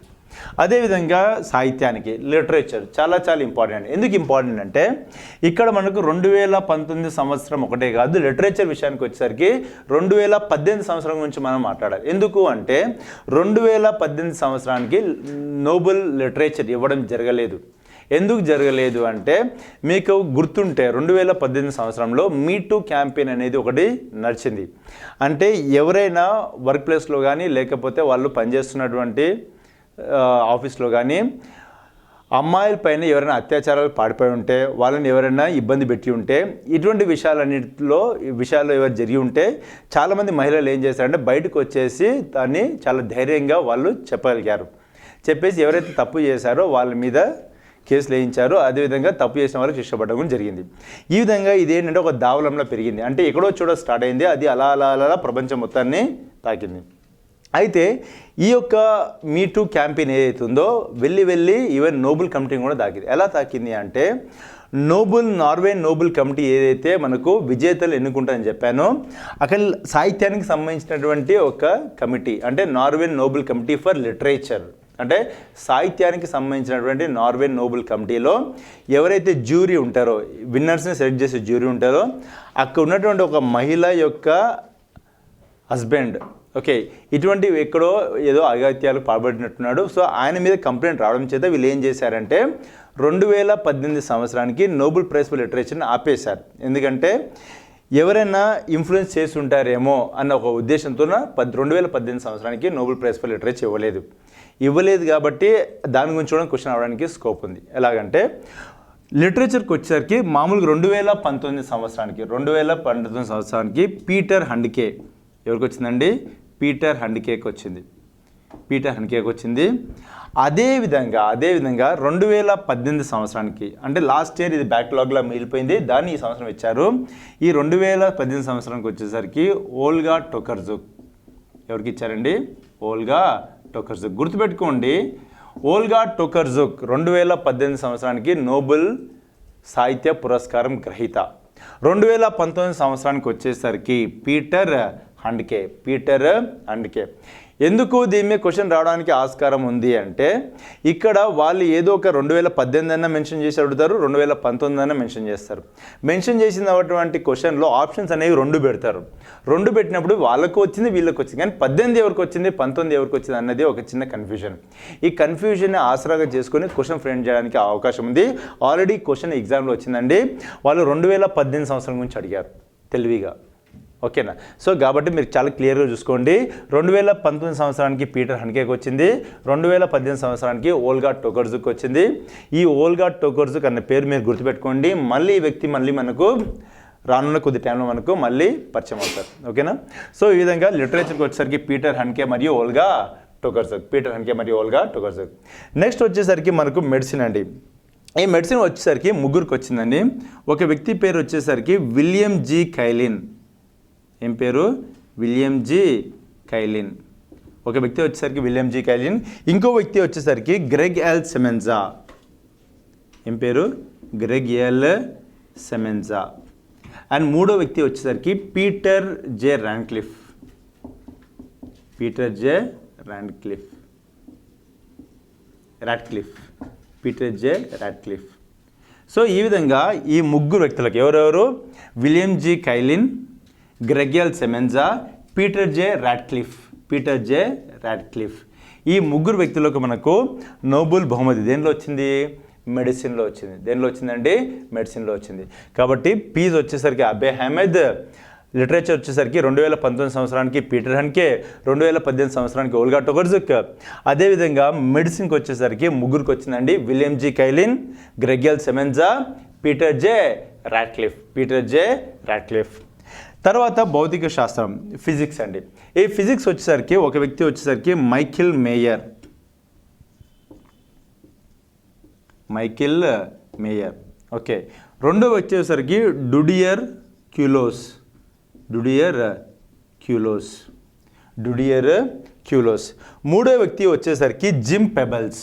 అదేవిధంగా సాహిత్యానికి, లిటరేచర్ చాలా చాలా ఇంపార్టెంట్. ఎందుకు ఇంపార్టెంట్ అంటే ఇక్కడ మనకు 2019 సంవత్సరం ఒకటే కాదు, లిటరేచర్ విషయానికి వచ్చేసరికి 2018 సంవత్సరం గురించి మనం మాట్లాడాలి. ఎందుకు అంటే 2018 సంవత్సరానికి నోబెల్ లిటరేచర్ ఇవ్వడం జరగలేదు. ఎందుకు జరగలేదు అంటే మీకు గుర్తుంటే 2018 సంవత్సరంలో మీ టూ క్యాంపెయిన్ అనేది ఒకటి నడిచింది. అంటే ఎవరైనా వర్క్ ప్లేస్లో కానీ లేకపోతే వాళ్ళు పనిచేస్తున్నటువంటి ఆఫీస్లో కానీ అమ్మాయిల పైన ఎవరైనా అత్యాచారాలు పాడిపోయి ఉంటే, వాళ్ళని ఎవరైనా ఇబ్బంది పెట్టి ఉంటే, ఇటువంటి విషయాల్లో ఎవరు జరిగి ఉంటే చాలామంది మహిళలు ఏం చేశారంటే బయటకు వచ్చేసి దాన్ని చాలా ధైర్యంగా వాళ్ళు చెప్పగలిగారు. చెప్పేసి ఎవరైతే తప్పు చేశారో వాళ్ళ మీద కేసులు వేయించారు. అదేవిధంగా తప్పు చేసిన వాళ్ళకి శిక్ష పడడం జరిగింది. ఈ విధంగా ఇదేంటంటే ఒక దావలంలో పెరిగింది. అంటే ఎక్కడో చూడ స్టార్ట్ అయింది, అది అలా అలా అలా ప్రపంచం మొత్తాన్ని తాకింది. అయితే ఈ యొక్క మీ టూ క్యాంపెయిన్ ఏదైతే ఉందో వెళ్ళి ఈవెన్ నోబెల్ కమిటీని కూడా తాకింది. ఎలా తాకింది అంటే నార్వే నోబెల్ కమిటీ ఏదైతే మనకు విజేతలు ఎన్నుకుంటారని చెప్పానో అక్కడ సాహిత్యానికి సంబంధించినటువంటి ఒక కమిటీ, అంటే Norway Nobel committee for literature, అంటే సాహిత్యానికి సంబంధించినటువంటి నార్వే నోబెల్ కమిటీలో ఎవరైతే జ్యూరీ ఉంటారో, విన్నర్స్ని సెలెక్ట్ చేసే జ్యూరీ ఉంటారో అక్కడ ఉన్నటువంటి ఒక మహిళ యొక్క హస్బెండ్, ఓకే, ఇటువంటి ఎక్కడో ఏదో అగత్యాలు పాల్పడినట్టున్నాడు. సో ఆయన మీద కంప్లైంట్ రావడం చేత వీళ్ళు ఏం చేశారంటే 2018 సంవత్సరానికి నోబెల్ ప్రైజ్ ఫర్ లిటరేచర్ని ఆపేశారు. ఎందుకంటే ఎవరైనా ఇన్ఫ్లుయెన్స్ చేసి ఉంటారేమో అన్న ఒక ఉద్దేశంతో 2018 సంవత్సరానికి నోబెల్ ప్రైజ్ ఫర్ లిటరేచర్ ఇవ్వలేదు కాబట్టి దాని గురించి కూడా క్వశ్చన్ అవడానికి స్కోప్ ఉంది. ఎలాగంటే లిటరేచర్కి వచ్చేసరికి మామూలుగా 2019 సంవత్సరానికి పీటర్ హ్యాండ్కే ఎవరికి వచ్చిందండి? పీటర్ హ్యాండ్కేకి వచ్చింది. అదేవిధంగా 2018 సంవత్సరానికి, అంటే లాస్ట్ ఇయర్ ఇది బ్యాక్లాగ్లో మిగిలిపోయింది, దాన్ని ఈ సంవత్సరం ఇచ్చారు. ఈ 2018 సంవత్సరానికి వచ్చేసరికి ఓల్గా టోకర్జుక్ ఎవరికి ఇచ్చారండి? ఓల్గా టోకర్జుక్. గుర్తుపెట్టుకోండి, ఓల్గా టోకర్జుక్ 2018 సంవత్సరానికి నోబెల్ సాహిత్య పురస్కారం గ్రహీత. 2019 సంవత్సరానికి వచ్చేసరికి పీటర్ హ్యాండ్కే. ఎందుకు దీని మీద క్వశ్చన్ రావడానికి ఆస్కారం ఉంది అంటే ఇక్కడ వాళ్ళు ఏదో ఒక 2018 అన్నా మెన్షన్ చేసి అడుగుతారు, 2019 అన్నా మెన్షన్ చేస్తారు. మెన్షన్ చేసినటువంటి క్వశ్చన్లో ఆప్షన్స్ అనేవి 2 పెడతారు. 2 పెట్టినప్పుడు వాళ్ళకు వచ్చింది, వీళ్ళకి వచ్చింది, కానీ 18 ఎవరికి వచ్చింది, 19 ఎవరికి వచ్చింది అన్నది ఒక చిన్న కన్ఫ్యూజన్. ఈ కన్ఫ్యూజన్ని ఆసరాగా చేసుకొని క్వశ్చన్ ఫ్రేమ్ చేయడానికి అవకాశం ఉంది. ఆల్రెడీ క్వశ్చన్ ఎగ్జామ్లో వచ్చిందండి. వాళ్ళు 2018 సంవత్సరం గురించి అడిగారు తెలివిగా, ఓకేనా? సో కాబట్టి మీరు చాలా క్లియర్గా చూసుకోండి. 2019 సంవత్సరానికి పీటర్ హ్యాండ్కేకి వచ్చింది, 2018 సంవత్సరానికి ఓల్గా టోకర్జుక్ వచ్చింది. ఈ ఓల్గా టోకర్జుక్ అన్న పేరు మీరు గుర్తుపెట్టుకోండి. మళ్ళీ ఈ వ్యక్తి మనకు రానున్న కొద్ది టైంలో మనకు మళ్ళీ పరిచయం అవుతారు, ఓకేనా? సో ఈ విధంగా లిటరేచర్కి వచ్చేసరికి పీటర్ హ్యాండ్కే మరియు ఓల్గా టోకర్జుక్. నెక్స్ట్ వచ్చేసరికి మనకు మెడిసిన్ అండి. ఈ మెడిసిన్ వచ్చేసరికి ముగ్గురికి వచ్చిందండి. ఒక వ్యక్తి పేరు వచ్చేసరికి విలియం జి కైలిన్. ఏం పేరు? William G Kaelin. ఒక వ్యక్తి వచ్చేసరికి విలియం జి కైలిన్. ఇంకో వ్యక్తి వచ్చేసరికి గ్రెగ్ ఎల్ సెమెన్జా. ఏం పేరు? Greg L సెమెన్జా. అండ్ మూడో వ్యక్తి వచ్చేసరికి పీటర్ జే రాడ్క్లిఫ్. సో ఈ విధంగా ఈ ముగ్గురు వ్యక్తులకు ఎవరెవరు? William G Kaelin, Gregg L Semenza, Peter J Ratcliffe. ఈ ముగ్గురు వ్యక్తులకు మనకు నోబెల్ బహుమతి దేనిలో వచ్చింది? మెడిసిన్లో వచ్చింది. దేనిలో వచ్చిందండి? మెడిసిన్లో వచ్చింది. కాబట్టి పీస్ వచ్చేసరికి అబే అహ్మద్, లిటరేచర్ వచ్చేసరికి 2019 సంవత్సరానికి పీటర్ హెండ్కే, 2018 సంవత్సరానికి ఓల్గా టోకర్జుక్. అదేవిధంగా మెడిసిన్కి వచ్చేసరికి ముగ్గురికి వచ్చిందండి, William G Kaelin, Gregg L Semenza, Peter J Ratcliffe. తర్వాత భౌతిక శాస్త్రం, ఫిజిక్స్ అండి. ఈ ఫిజిక్స్ వచ్చేసరికి ఒక వ్యక్తి వచ్చేసరికి మైఖేల్ మేయర్. ఓకే. రెండో వ్యక్తి వచ్చేసరికి డుడియర్ క్యూలోస్. మూడో వ్యక్తి వచ్చేసరికి జిమ్ పెబల్స్.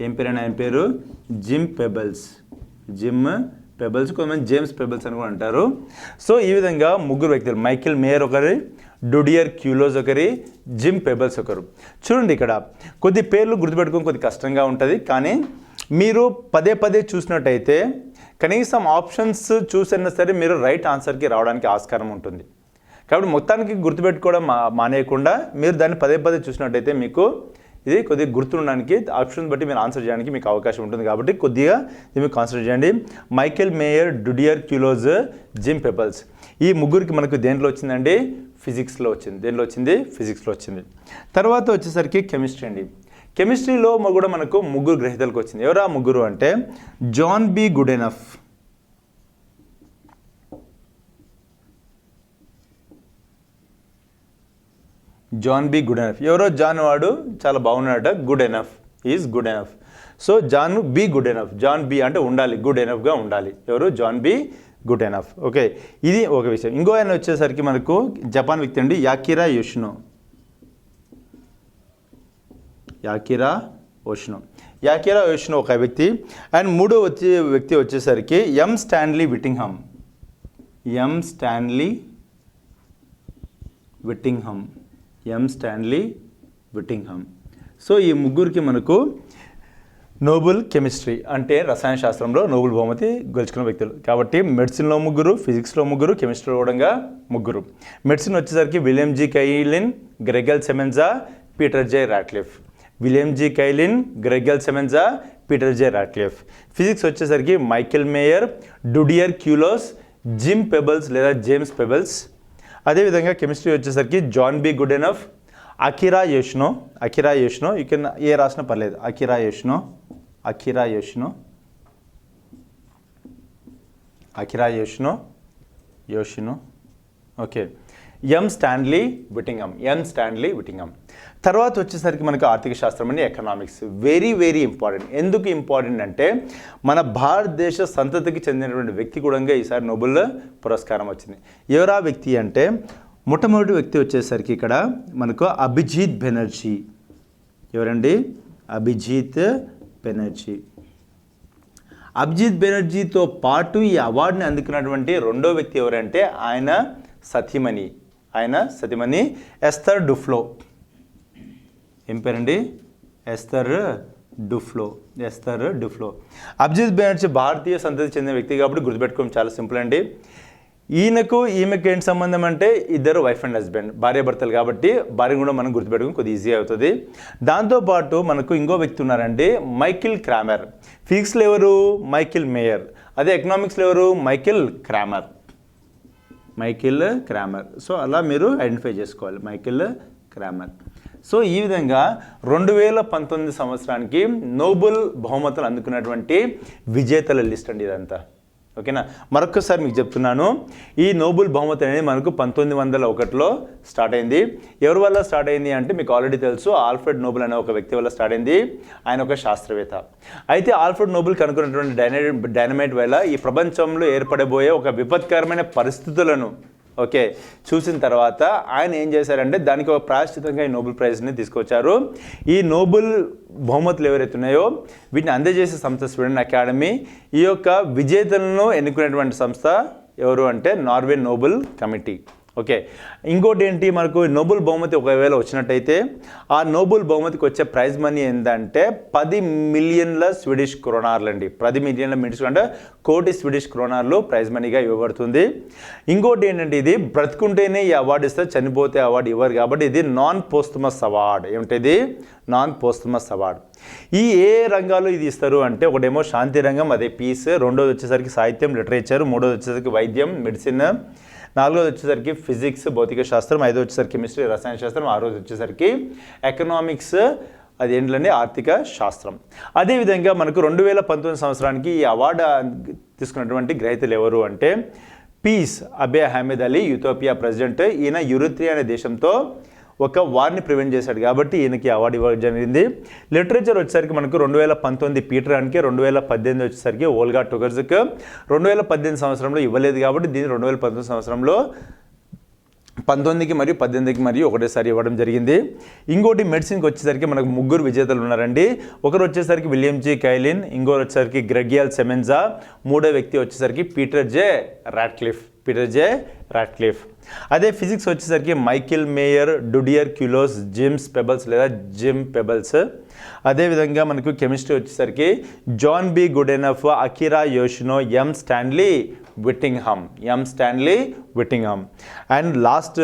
ఏం పేరు ఆయన పేరు? Gym pebbles. కొంతమంది జేమ్స్ పెబల్స్ అని కూడా అంటారు. సో ఈ విధంగా ముగ్గురు వ్యక్తులు, మైఖేల్ మేయర్ ఒకరి, డుడియర్ క్యూలోస్ ఒకరి, జిమ్ పెబల్స్ ఒకరు. చూడండి ఇక్కడ కొద్ది పేర్లు గుర్తుపెట్టుకోవడం కొద్ది కష్టంగా ఉంటుంది, కానీ మీరు పదే చూసినట్టయితే కనీసం ఆప్షన్స్ చూసినా సరే మీరు రైట్ ఆన్సర్కి రావడానికి ఆస్కారం ఉంటుంది. కాబట్టి మొత్తానికి గుర్తుపెట్టుకోవడం మానేయకుండా మీరు దాన్ని పదే చూసినట్టయితే మీకు ఇది కొద్దిగా గుర్తుండడానికి, ఆప్షన్ బట్టి మీరు ఆన్సర్ చేయడానికి మీకు అవకాశం ఉంటుంది. కాబట్టి కొద్దిగా దీన్ని కాన్సన్ట్రేట్ చేయండి. Michel Mayor, Didier Queloz, Jim Peebles. ఈ ముగ్గురికి మనకు దేంట్లో వచ్చిందండి? ఫిజిక్స్లో వచ్చింది. తర్వాత వచ్చేసరికి కెమిస్ట్రీ అండి. కెమిస్ట్రీలో కూడా మనకు ముగ్గురు గ్రహీతలకు వచ్చింది. ఎవరా ముగ్గురు అంటే జాన్ బి గుడెనఫ్, ఎవరో జాన్ వాడు చాలా బాగున్నాడట, good enough. So John B అంటే ఉండాలి, గుడ్ ఎనఫ్గా ఉండాలి. ఎవరు? John B good enough. Okay, ఇది ఒక విషయం. ఇంకో ఆయన వచ్చేసరికి మనకు జపాన్ వ్యక్తి అండి, యాకిరా యోషినో ఒక వ్యక్తి. అండ్ మూడో వ్యక్తి వచ్చేసరికి ఎం స్టాన్లీ విట్టింగ్హమ్. సో ఈ ముగ్గురికి మనకు నోబెల్ కెమిస్ట్రీ అంటే రసాయన శాస్త్రంలో నోబెల్ బహుమతి గెలుచుకున్న వ్యక్తులు. కాబట్టి మెడిసిన్లో ముగ్గురు, ఫిజిక్స్లో ముగ్గురు, కెమిస్ట్రీలో కూడా ముగ్గురు. మెడిసిన్ వచ్చేసరికి William G Kaelin, Gregg L Semenza, Peter J Ratcliffe. Physics వచ్చేసరికి Michel Mayor, Didier Queloz, Jim Peebles లేదా జేమ్స్ పెబల్స్. అదేవిధంగా కెమిస్ట్రీ వచ్చేసరికి John B Goodenough, Akira Yoshino. You can ఏ రాసినా పర్లేదు. Akira Yoshino. Okay. M Stanley Whittingham. తర్వాత వచ్చేసరికి మనకు ఆర్థిక శాస్త్రం అండి, ఎకనామిక్స్. Very important. ఎందుకు ఇంపార్టెంట్ అంటే మన భారతదేశ సంతతికి చెందినటువంటి వ్యక్తి కూడా ఈసారి నోబెల్ పురస్కారం వచ్చింది. ఎవరా వ్యక్తి అంటే మొట్టమొదటి వ్యక్తి వచ్చేసరికి ఇక్కడ మనకు అభిజిత్ బెనర్జీ. ఎవరండి? అభిజిత్ బెనర్జీతో పాటు ఈ అవార్డుని అందుకున్నటువంటి రెండో వ్యక్తి ఎవరంటే ఆయన సతీమణి ఎస్థర్ డుఫ్లో. ఏం పేరండి? ఎస్థర్ డుఫ్లో. అభిజిత్ బెనర్జీ భారతీయ సంతతి చెందిన వ్యక్తి కాబట్టి గుర్తుపెట్టుకోవడం చాలా సింపుల్ అండి. ఈమెకు ఏంటి సంబంధం అంటే ఇద్దరు వైఫ్ అండ్ హస్బెండ్, భార్యాభర్తలు. కాబట్టి భార్యను కూడా మనం గుర్తుపెట్టుకుని కొద్దిగా ఈజీ అవుతుంది. దాంతోపాటు మనకు ఇంకో వ్యక్తి ఉన్నారండి, మైఖేల్ క్రామర్. ఫిజిక్స్లో ఎవరు? Michel Mayor. అదే ఎకనామిక్స్లో ఎవరు? Michael Cramer. సో అలా మీరు ఐడెంటిఫై చేసుకోవాలి, మైఖేల్ క్రామర్. సో ఈ విధంగా 2019 సంవత్సరానికి నోబెల్ బహుమతులు అందుకున్నటువంటి విజేతల లిస్ట్ అండి ఇదంతా. ఓకేనా? మరొకసారి మీకు చెప్తున్నాను, ఈ నోబెల్ బహుమతి అనేది మనకు 1901లో స్టార్ట్ అయింది. ఎవరి వల్ల స్టార్ట్ అయింది అంటే మీకు ఆల్రెడీ తెలుసు, ఆల్ఫ్రెడ్ నోబెల్ అనే ఒక వ్యక్తి వల్ల స్టార్ట్ అయింది. ఆయన ఒక శాస్త్రవేత్త. అయితే ఆల్ఫ్రెడ్ నోబెల్ కనుక్కున్నటువంటి డైనమైట్ వల్ల ఈ ప్రపంచంలో ఏర్పడబోయే ఒక విపత్కరమైన పరిస్థితులను చూసిన తర్వాత ఆయన ఏం చేశారంటే దానికి ఒక ప్రాయశ్చితంగా ఈ నోబెల్ ప్రైజ్ని తీసుకొచ్చారు. ఈ నోబెల్ బహుమతులు ఎవరైతే ఉన్నాయో వీటిని అందజేసే సంస్థ స్వీడన్ అకాడమీ. ఈ యొక్క విజేతలను ఎన్నుకునేటువంటి సంస్థ ఎవరు అంటే నార్వే నోబెల్ కమిటీ. ఓకే, ఇంకోటి ఏంటి, మనకు నోబెల్ బహుమతి ఒకవేళ వచ్చినట్టయితే ఆ నోబెల్ బహుమతికి వచ్చే ప్రైజ్ మనీ ఏంటంటే 10 మిలియన్ల స్వీడిష్ క్రోనార్లు అండి. 10 మిలియన్ల అంటే కోటి స్వీడిష్ క్రోనార్లు ప్రైజ్ మనీగా ఇవ్వబడుతుంది. ఇంకోటి ఏంటంటే ఇది బ్రతుకుంటేనే ఈ అవార్డు ఇస్తారు, చనిపోతే అవార్డు ఇవ్వరు. కాబట్టి ఇది నాన్ పోస్టమస్ అవార్డు. ఏమిటిది? Non posthumous award. ఈ ఏ రంగాల్లో ఇది ఇస్తారు అంటే ఒకటేమో శాంతి రంగం, అదే పీస్. రెండోది వచ్చేసరికి సాహిత్యం, లిటరేచర్. మూడోది వచ్చేసరికి వైద్యం, మెడిసిన్. నాలుగోది వచ్చేసరికి ఫిజిక్స్ భౌతిక శాస్త్రం, ఐదో వచ్చేసరికి కెమిస్ట్రీ రసాయన శాస్త్రం, ఆరోది వచ్చేసరికి ఎకనామిక్స్ అది ఏంటంటే ఆర్థిక శాస్త్రం. అదేవిధంగా మనకు 2019 సంవత్సరానికి ఈ అవార్డు తీసుకున్నటువంటి గ్రహీతలు ఎవరు అంటే పీస్ అబే అహ్మద్ అలీ, యూథోపియా ప్రెసిడెంట్. ఈయన యూరిత్రియా అనే దేశంతో ఒక వార్ని ప్రివెంట్ చేశాడు కాబట్టి ఈయనకి అవార్డు ఇవ్వడం జరిగింది. లిటరేచర్ వచ్చేసరికి మనకు 2019 పీటర్ హ్యాండ్కే, 2018 వచ్చేసరికి ఓల్గా టుగర్జ్కి. 2018 సంవత్సరంలో ఇవ్వలేదు కాబట్టి దీన్ని 2019 సంవత్సరంలో 19కి మరియు 18కి మరియు ఒకటేసారి ఇవ్వడం జరిగింది. ఇంకోటి మెడిసిన్కి వచ్చేసరికి మనకు ముగ్గురు విజేతలు ఉన్నారండి. ఒకరు వచ్చేసరికి విలియం జీ కైలిన్, ఇంకోరు వచ్చేసరికి గ్రెగియల్ సెమెన్జా, మూడో వ్యక్తి వచ్చేసరికి పీటర్ జే రాట్క్లిఫ్. అదే ఫిజిక్స్ వచ్చేసరికి Michel Mayor, Didier Queloz, James Peebles లేదా జిమ్ పెబల్స్. అదేవిధంగా మనకు కెమిస్ట్రీ వచ్చేసరికి John B Goodenough, Akira Yoshino, M Stanley Whittingham. And last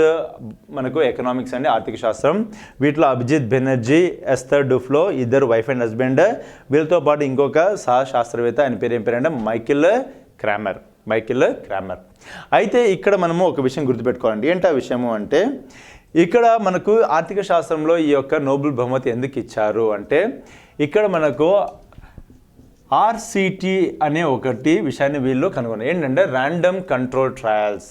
మనకు ఎకనామిక్స్ అండి ఆర్థిక శాస్త్రం. వీటిలో అభిజిత్ బెనర్జీ, ఎస్థర్ డుఫ్లో, ఇద్దరు వైఫ్ అండ్ హస్బెండ్. వీళ్ళతో పాటు ఇంకొక సహశాస్త్రవేత్త, ఆయన పేరు ఏం పేరంటే మైకిల్ క్రామర్. అయితే ఇక్కడ మనము ఒక విషయం గుర్తుపెట్టుకోవాలండి. ఏంటి ఆ విషయము అంటే ఇక్కడ మనకు ఆర్థిక శాస్త్రంలో ఈ యొక్క నోబెల్ బహుమతి ఎందుకు ఇచ్చారు అంటే ఇక్కడ మనకు ఆర్సిటి అనే ఒకటి విషయాన్ని వీళ్ళు కనుగొన్నారు. ఏంటంటే ర్యాండమ్ కంట్రోల్ ట్రయల్స్.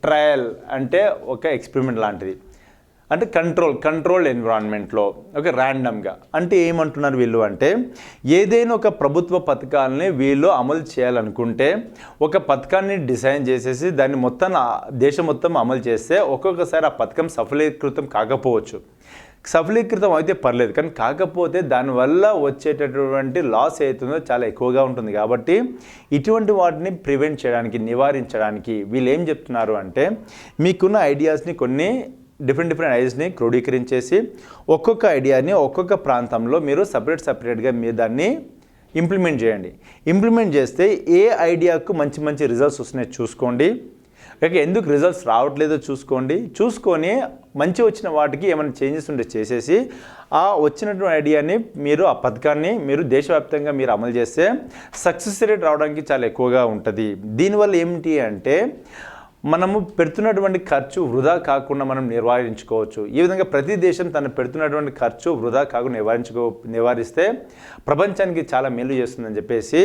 ట్రయల్ అంటే ఒక ఎక్స్పెరిమెంట్ లాంటిది, అంటే కంట్రోల్డ్ ఎన్విరాన్మెంట్లో ఓకే ర్యాండమ్గా. అంటే ఏమంటున్నారు వీళ్ళు అంటే ఏదైనా ఒక ప్రభుత్వ పథకాలని వీళ్ళు అమలు చేయాలనుకుంటే ఒక పథకాన్ని డిజైన్ చేసేసి దాన్ని దేశం మొత్తం అమలు చేస్తే ఒక్కొక్కసారి ఆ పథకం సఫలీకృతం కాకపోవచ్చు. సఫలీకృతం అయితే పర్లేదు, కానీ కాకపోతే దానివల్ల వచ్చేటటువంటి లాస్ అవుతుందో చాలా ఎక్కువగా ఉంటుంది. కాబట్టి ఇటువంటి వాటిని ప్రివెంట్ చేయడానికి, నివారించడానికి వీళ్ళు ఏం చెప్తున్నారు అంటే మీకున్న ఐడియాస్ని కొన్ని డిఫరెంట్ ఐడియాస్ని క్రోడీకరించేసి ఒక్కొక్క ఐడియాని ఒక్కొక్క ప్రాంతంలో మీరు సపరేట్గా మీరు దాన్ని ఇంప్లిమెంట్ చేయండి. ఇంప్లిమెంట్ చేస్తే ఏ ఐడియాకు మంచి రిజల్ట్స్ వస్తున్నాయో చూసుకోండి. ఓకే, ఎందుకు రిజల్ట్స్ రావట్లేదో చూసుకొని మంచి వచ్చిన వాటికి ఏమైనా చేంజెస్ ఉంటే చేసేసి ఆ వచ్చినటువంటి ఐడియాని మీరు ఆ పథకాన్ని మీరు దేశవ్యాప్తంగా మీరు అమలు చేస్తే సక్సెస్ రేట్ రావడానికి చాలా ఎక్కువగా ఉంటుంది. దీనివల్ల ఏమిటి అంటే మనము పెడుతున్నటువంటి ఖర్చు వృధా కాకుండా మనం నివారించుకోవచ్చు. ఈ విధంగా ప్రతి దేశం తను పెడుతున్నటువంటి ఖర్చు వృధా కాకుండా నివారిస్తే ప్రపంచానికి చాలా మేలు చేస్తుందని చెప్పేసి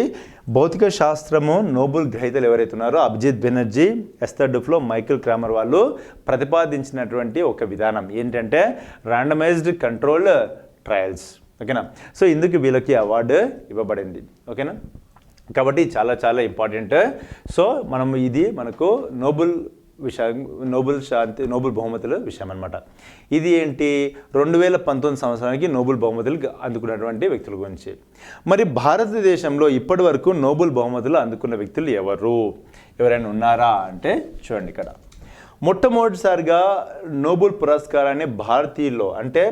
భౌతిక శాస్త్రము నోబెల్ గ్రహీతలు ఎవరైతే ఉన్నారో Abhijit Banerjee, Esther Duflo, Michael Kremer వాళ్ళు ప్రతిపాదించినటువంటి ఒక విధానం ఏంటంటే ర్యాండమైజ్డ్ కంట్రోల్ ట్రయల్స్. ఓకేనా, సో ఇందుకు వీళ్ళకి అవార్డు ఇవ్వబడింది. ఓకేనా, కాబట్టి చాలా ఇంపార్టెంట్. సో మనం ఇది మనకు నోబెల్ బహుమతుల విషయం అనమాట. ఇది ఏంటి 2019 సంవత్సరానికి నోబెల్ బహుమతులు అందుకున్నటువంటి వ్యక్తుల గురించి. మరి భారతదేశంలో ఇప్పటి వరకు నోబెల్ బహుమతులు అందుకున్న వ్యక్తులు ఎవరైనా ఉన్నారా అంటే చూడండి, ఇక్కడ మొట్టమొదటిసారిగా నోబెల్ పురస్కారాన్ని భారతీయుల్లో అంటే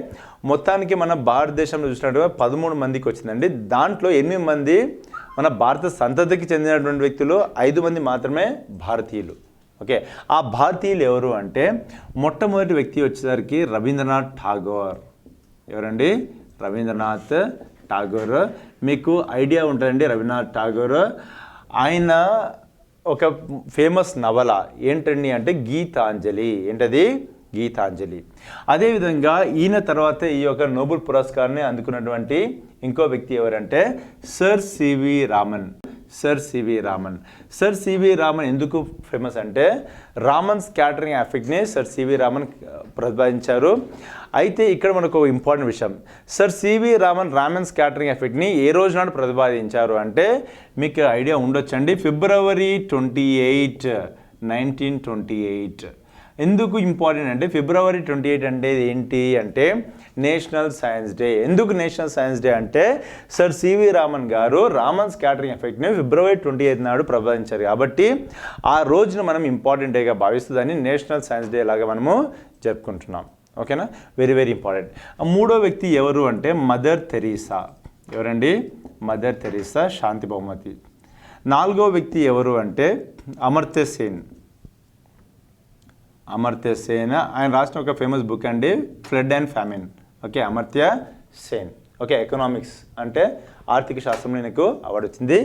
మొత్తానికి మన భారతదేశంలో చూసినట్టుగా 13 మందికి వచ్చిందండి. దాంట్లో 8 మంది మన భారత సంతతికి చెందినటువంటి వ్యక్తులు, 5 మంది మాత్రమే భారతీయులు. ఓకే, ఆ భారతీయులు ఎవరు అంటే మొట్టమొదటి వ్యక్తి వచ్చేసరికి రవీంద్రనాథ్ ఠాగూర్. ఎవరండి? రవీంద్రనాథ్ ఠాగూర్. మీకు ఐడియా ఉంటుందండి రవీంద్రనాథ్ ఠాగూర్. ఆయన ఒక ఫేమస్ నవల ఏంటండి అంటే గీతాంజలి. ఏంటది? గీతాంజలి. అదేవిధంగా ఈయన తర్వాత ఈ యొక్క నోబెల్ పురస్కారాన్ని అందుకున్నటువంటి ఇంకో వ్యక్తి ఎవరంటే sir CV Raman. Sir CV Raman ఎందుకు ఫేమస్ అంటే రామన్ స్కాటరింగ్ ఎఫెక్ట్ని సర్ సివి రామన్ ప్రతిపాదించారు. అయితే ఇక్కడ మనకు ఒక ఇంపార్టెంట్ విషయం, సర్ సివి రామన్ స్కాటరింగ్ ఎఫెక్ట్ని ఏ రోజు నాడు ప్రతిపాదించారు అంటే మీకు ఐడియా ఉండొచ్చండి, ఫిబ్రవరి 28, 1928. ఎందుకు ఇంపార్టెంట్ అంటే ఫిబ్రవరి 28 అంటే ఏంటి అంటే నేషనల్ సైన్స్ డే. ఎందుకు నేషనల్ సైన్స్ డే అంటే సర్ సివి రామన్ గారు రామన్ స్కాటరింగ్ ఎఫెక్ట్ని ఫిబ్రవరి 28 నాడు ప్రతిపాదించారు కాబట్టి ఆ రోజున మనం ఇంపార్టెంట్ డేగా భావిస్తుందని నేషనల్ సైన్స్ డే లాగా మనము జరుపుకుంటున్నాం. ఓకేనా, వెరీ ఇంపార్టెంట్. మూడో వ్యక్తి ఎవరు అంటే మదర్ తెరీసా. ఎవరండి? మదర్ తెరీసా, శాంతి బహుమతి. నాలుగో వ్యక్తి ఎవరు అంటే అమర్త్య సేన్. ఆయన రాసిన ఒక ఫేమస్ బుక్ అండి flood and famine. Okay, Amartya Sen. Okay, economics అంటే ఆర్థిక శాస్త్రంలో నీకు అవార్డు వచ్చింది.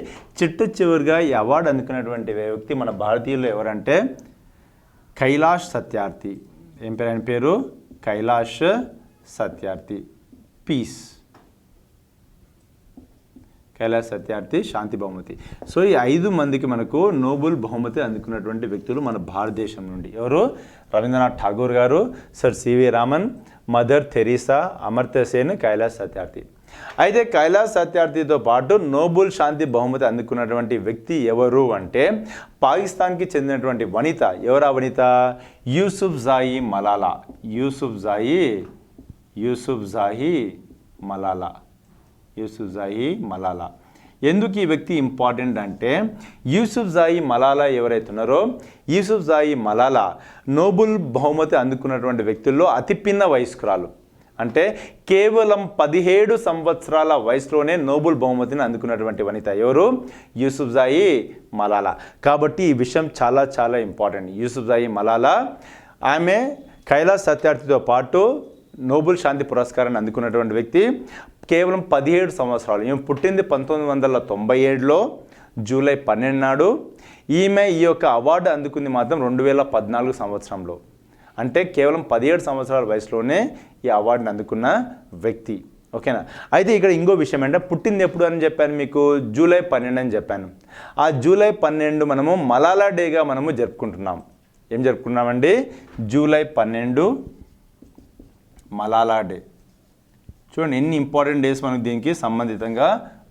చివరిగా ఈ అవార్డు అందుకున్నటువంటి వ్యక్తి మన భారతీయులు ఎవరంటే కైలాష్ సత్యార్థి. ఏం పేరు ఆయన పేరు? కైలాష్ సత్యార్థి. పీస్, కైలాష్ సత్యార్థి, శాంతి బహుమతి. సో ఈ 5 మందికి మనకు నోబెల్ బహుమతి అందుకున్నటువంటి వ్యక్తులు మన భారతదేశం నుండి. ఎవరు? Rabindranath Tagore garu, sir C V Raman, Mother Teresa, Amartya Sen, Kailash Satyarthi. అయితే కైలాష్ సత్యార్థితో పాటు నోబెల్ శాంతి బహుమతి అందుకున్నటువంటి వ్యక్తి ఎవరు అంటే పాకిస్తాన్కి చెందినటువంటి వనిత. ఎవరా వనిత? యూసుఫ్ జాయి మలాలా. యూసుఫ్ జాయి మలాలా. ఎందుకు ఈ వ్యక్తి ఇంపార్టెంట్ అంటే యూసుఫ్ జాయి మలాలా ఎవరైతే ఉన్నారో, యూసుఫ్ జాయి మలాలా నోబెల్ బహుమతి అందుకున్నటువంటి వ్యక్తుల్లో అతి పిన్న వయస్కురాలు. అంటే కేవలం 17 సంవత్సరాల వయసులోనే నోబెల్ బహుమతిని అందుకున్నటువంటి వనిత. ఎవరు? యూసుఫ్ జాయి మలాలా. కాబట్టి ఈ విషయం చాలా చాలా ఇంపార్టెంట్. యూసుఫ్ జాయి మలాలా ఆమె కైలాష్ సత్యార్థితో పాటు నోబెల్ శాంతి పురస్కారాన్ని అందుకున్నటువంటి వ్యక్తి. కేవలం 17 సంవత్సరాలు. ఈమె పుట్టింది 1997లో జూలై 12 నాడు. ఈమె ఈ యొక్క అవార్డు అందుకుంది మాత్రం 2014 సంవత్సరంలో. అంటే కేవలం 17 సంవత్సరాల వయసులోనే ఈ అవార్డుని అందుకున్న వ్యక్తి. ఓకేనా? అయితే ఇక్కడ ఇంకో విషయం అంటే పుట్టింది ఎప్పుడు అని చెప్పాను మీకు? జూలై 12 అని చెప్పాను. ఆ జూలై 12 మనము మలాలా డేగా మనము జరుపుకుంటున్నాం. ఏం జరుపుకున్నామండి? July 12 Malala day. చూడండి ఎన్ని ఇంపార్టెంట్ డేస్ మనకు దీనికి సంబంధితంగా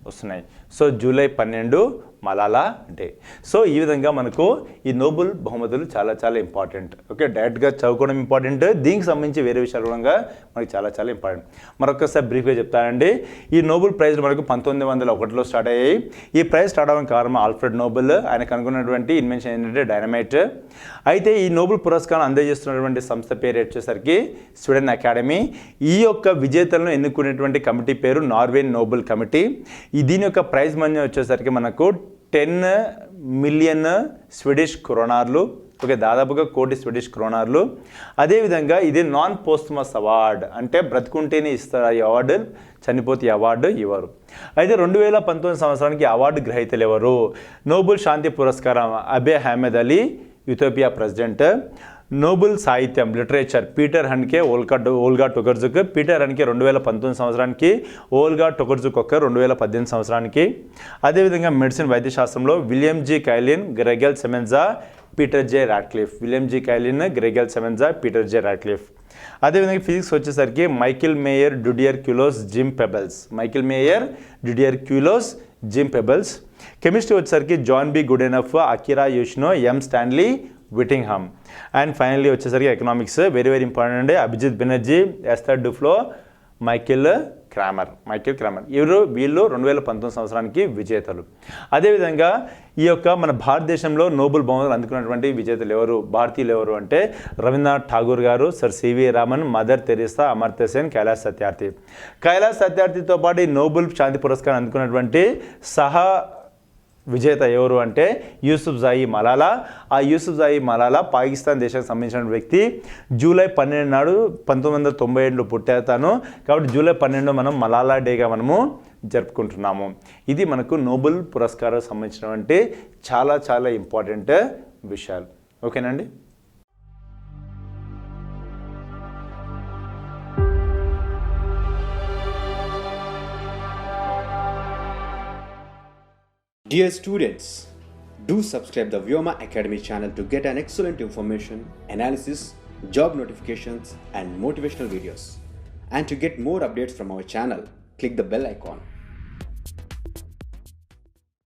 వస్తున్నాయి. So July 12 Malala day. So ఈ విధంగా మనకు ఈ నోబెల్ బహుమతులు చాలా చాలా ఇంపార్టెంట్. ఓకే, డైరెక్ట్గా చదువుకోవడం ఇంపార్టెంట్, దీనికి సంబంధించి వేరే విషయాలు కూడా మనకి చాలా చాలా ఇంపార్టెంట్. మరొకసారి బ్రీఫ్గా చెప్తానండి. ఈ నోబెల్ ప్రైజ్ మనకు 1901లో స్టార్ట్ అయ్యాయి. ఈ ప్రైజ్ స్టార్ట్ అవ్వడానికి కారణం ఆల్ఫ్రెడ్ నోబెల్. ఆయన కనుగొన్నటువంటి ఇన్వెన్షన్ ఏంటంటే డైనమైట్. అయితే ఈ నోబెల్ పురస్కారం అందజేస్తున్నటువంటి సంస్థ పేరు వచ్చేసరికి స్వీడన్ అకాడమీ. ఈ యొక్క విజేతలను ఎన్నుకునేటువంటి కమిటీ పేరు నార్వేన్ నోబెల్ కమిటీ. దీని యొక్క ప్రైజ్ మనీ వచ్చేసరికి మనకు 10 మిలియన్ స్వీడిష్ క్రోనార్లు. ఓకే, దాదాపుగా 1 కోటి స్వీడిష్ క్రోనార్లు. అదేవిధంగా ఇది నాన్ పోస్టుమస్ అవార్డ్, అంటే బ్రతుకుంటేనే ఇస్తారు ఈ అవార్డు, చనిపోతే ఈ అవార్డు ఇవ్వరు. అయితే 2019 సంవత్సరానికి అవార్డు గ్రహీతలు ఎవరు? నోబెల్ శాంతి పురస్కారం Abiy Ahmed Ali, Ethiopia president. Nobel సాహిత్యం literature Peter Handke, Olga Tokarczuk. Peter Handke 2019 సంవత్సరానికి, ఓల్గా టొకర్జుక్ 2018 సంవత్సరానికి. అదేవిధంగా మెడిసిన్ వైద్యశాస్త్రంలో William G Kaelin, Gregg L Semenza, Peter J Ratcliffe. William G Kaelin, Gregg L Semenza, Peter J Ratcliffe. అదేవిధంగా physics వచ్చేసరికి Michel Mayor, Didier Queloz, Jim Peebles. Michel Mayor, Didier Queloz, Jim Peebles. Chemistry వచ్చేసరికి John B Goodenough, Akira Yoshino, M Stanley Whittingham. And finally వచ్చేసరికి economics very very important అండి. Abhijit Banerjee, Esther Duflo, Michael Kremer. వీళ్ళు 2019 సంవత్సరానికి విజేతలు. అదేవిధంగా ఈ యొక్క మన భారతదేశంలో నోబెల్ బహుమతులు అందుకున్నటువంటి విజేతలు ఎవరు, భారతీయులు ఎవరు అంటే Rabindranath Tagore garu, sir C V Raman, Mother Teresa, Amartya Sen, Kailash Satyarthi. Kailash సత్యార్థితో పాటు ఈ నోబెల్ శాంతి పురస్కారం అందుకున్నటువంటి విజేత ఎవరు అంటే యూసుఫ్ జాయి మలాలా. ఆ యూసుఫ్ జాయి మలాలా పాకిస్తాన్ దేశానికి సంబంధించిన వ్యక్తి. జూలై 12 నాడు 1997లో పుట్టాను. కాబట్టి జూలై 12 మనం మలాలా డేగా మనము జరుపుకుంటున్నాము. ఇది మనకు నోబెల్ పురస్కారం సంబంధించినటువంటి చాలా చాలా ఇంపార్టెంట్ విషయాలు. ఓకేనండి. Dear students, do subscribe the Vyoma Academy channel to get an excellent information, analysis, job notifications and motivational videos. And to get more updates from our channel, click the bell icon.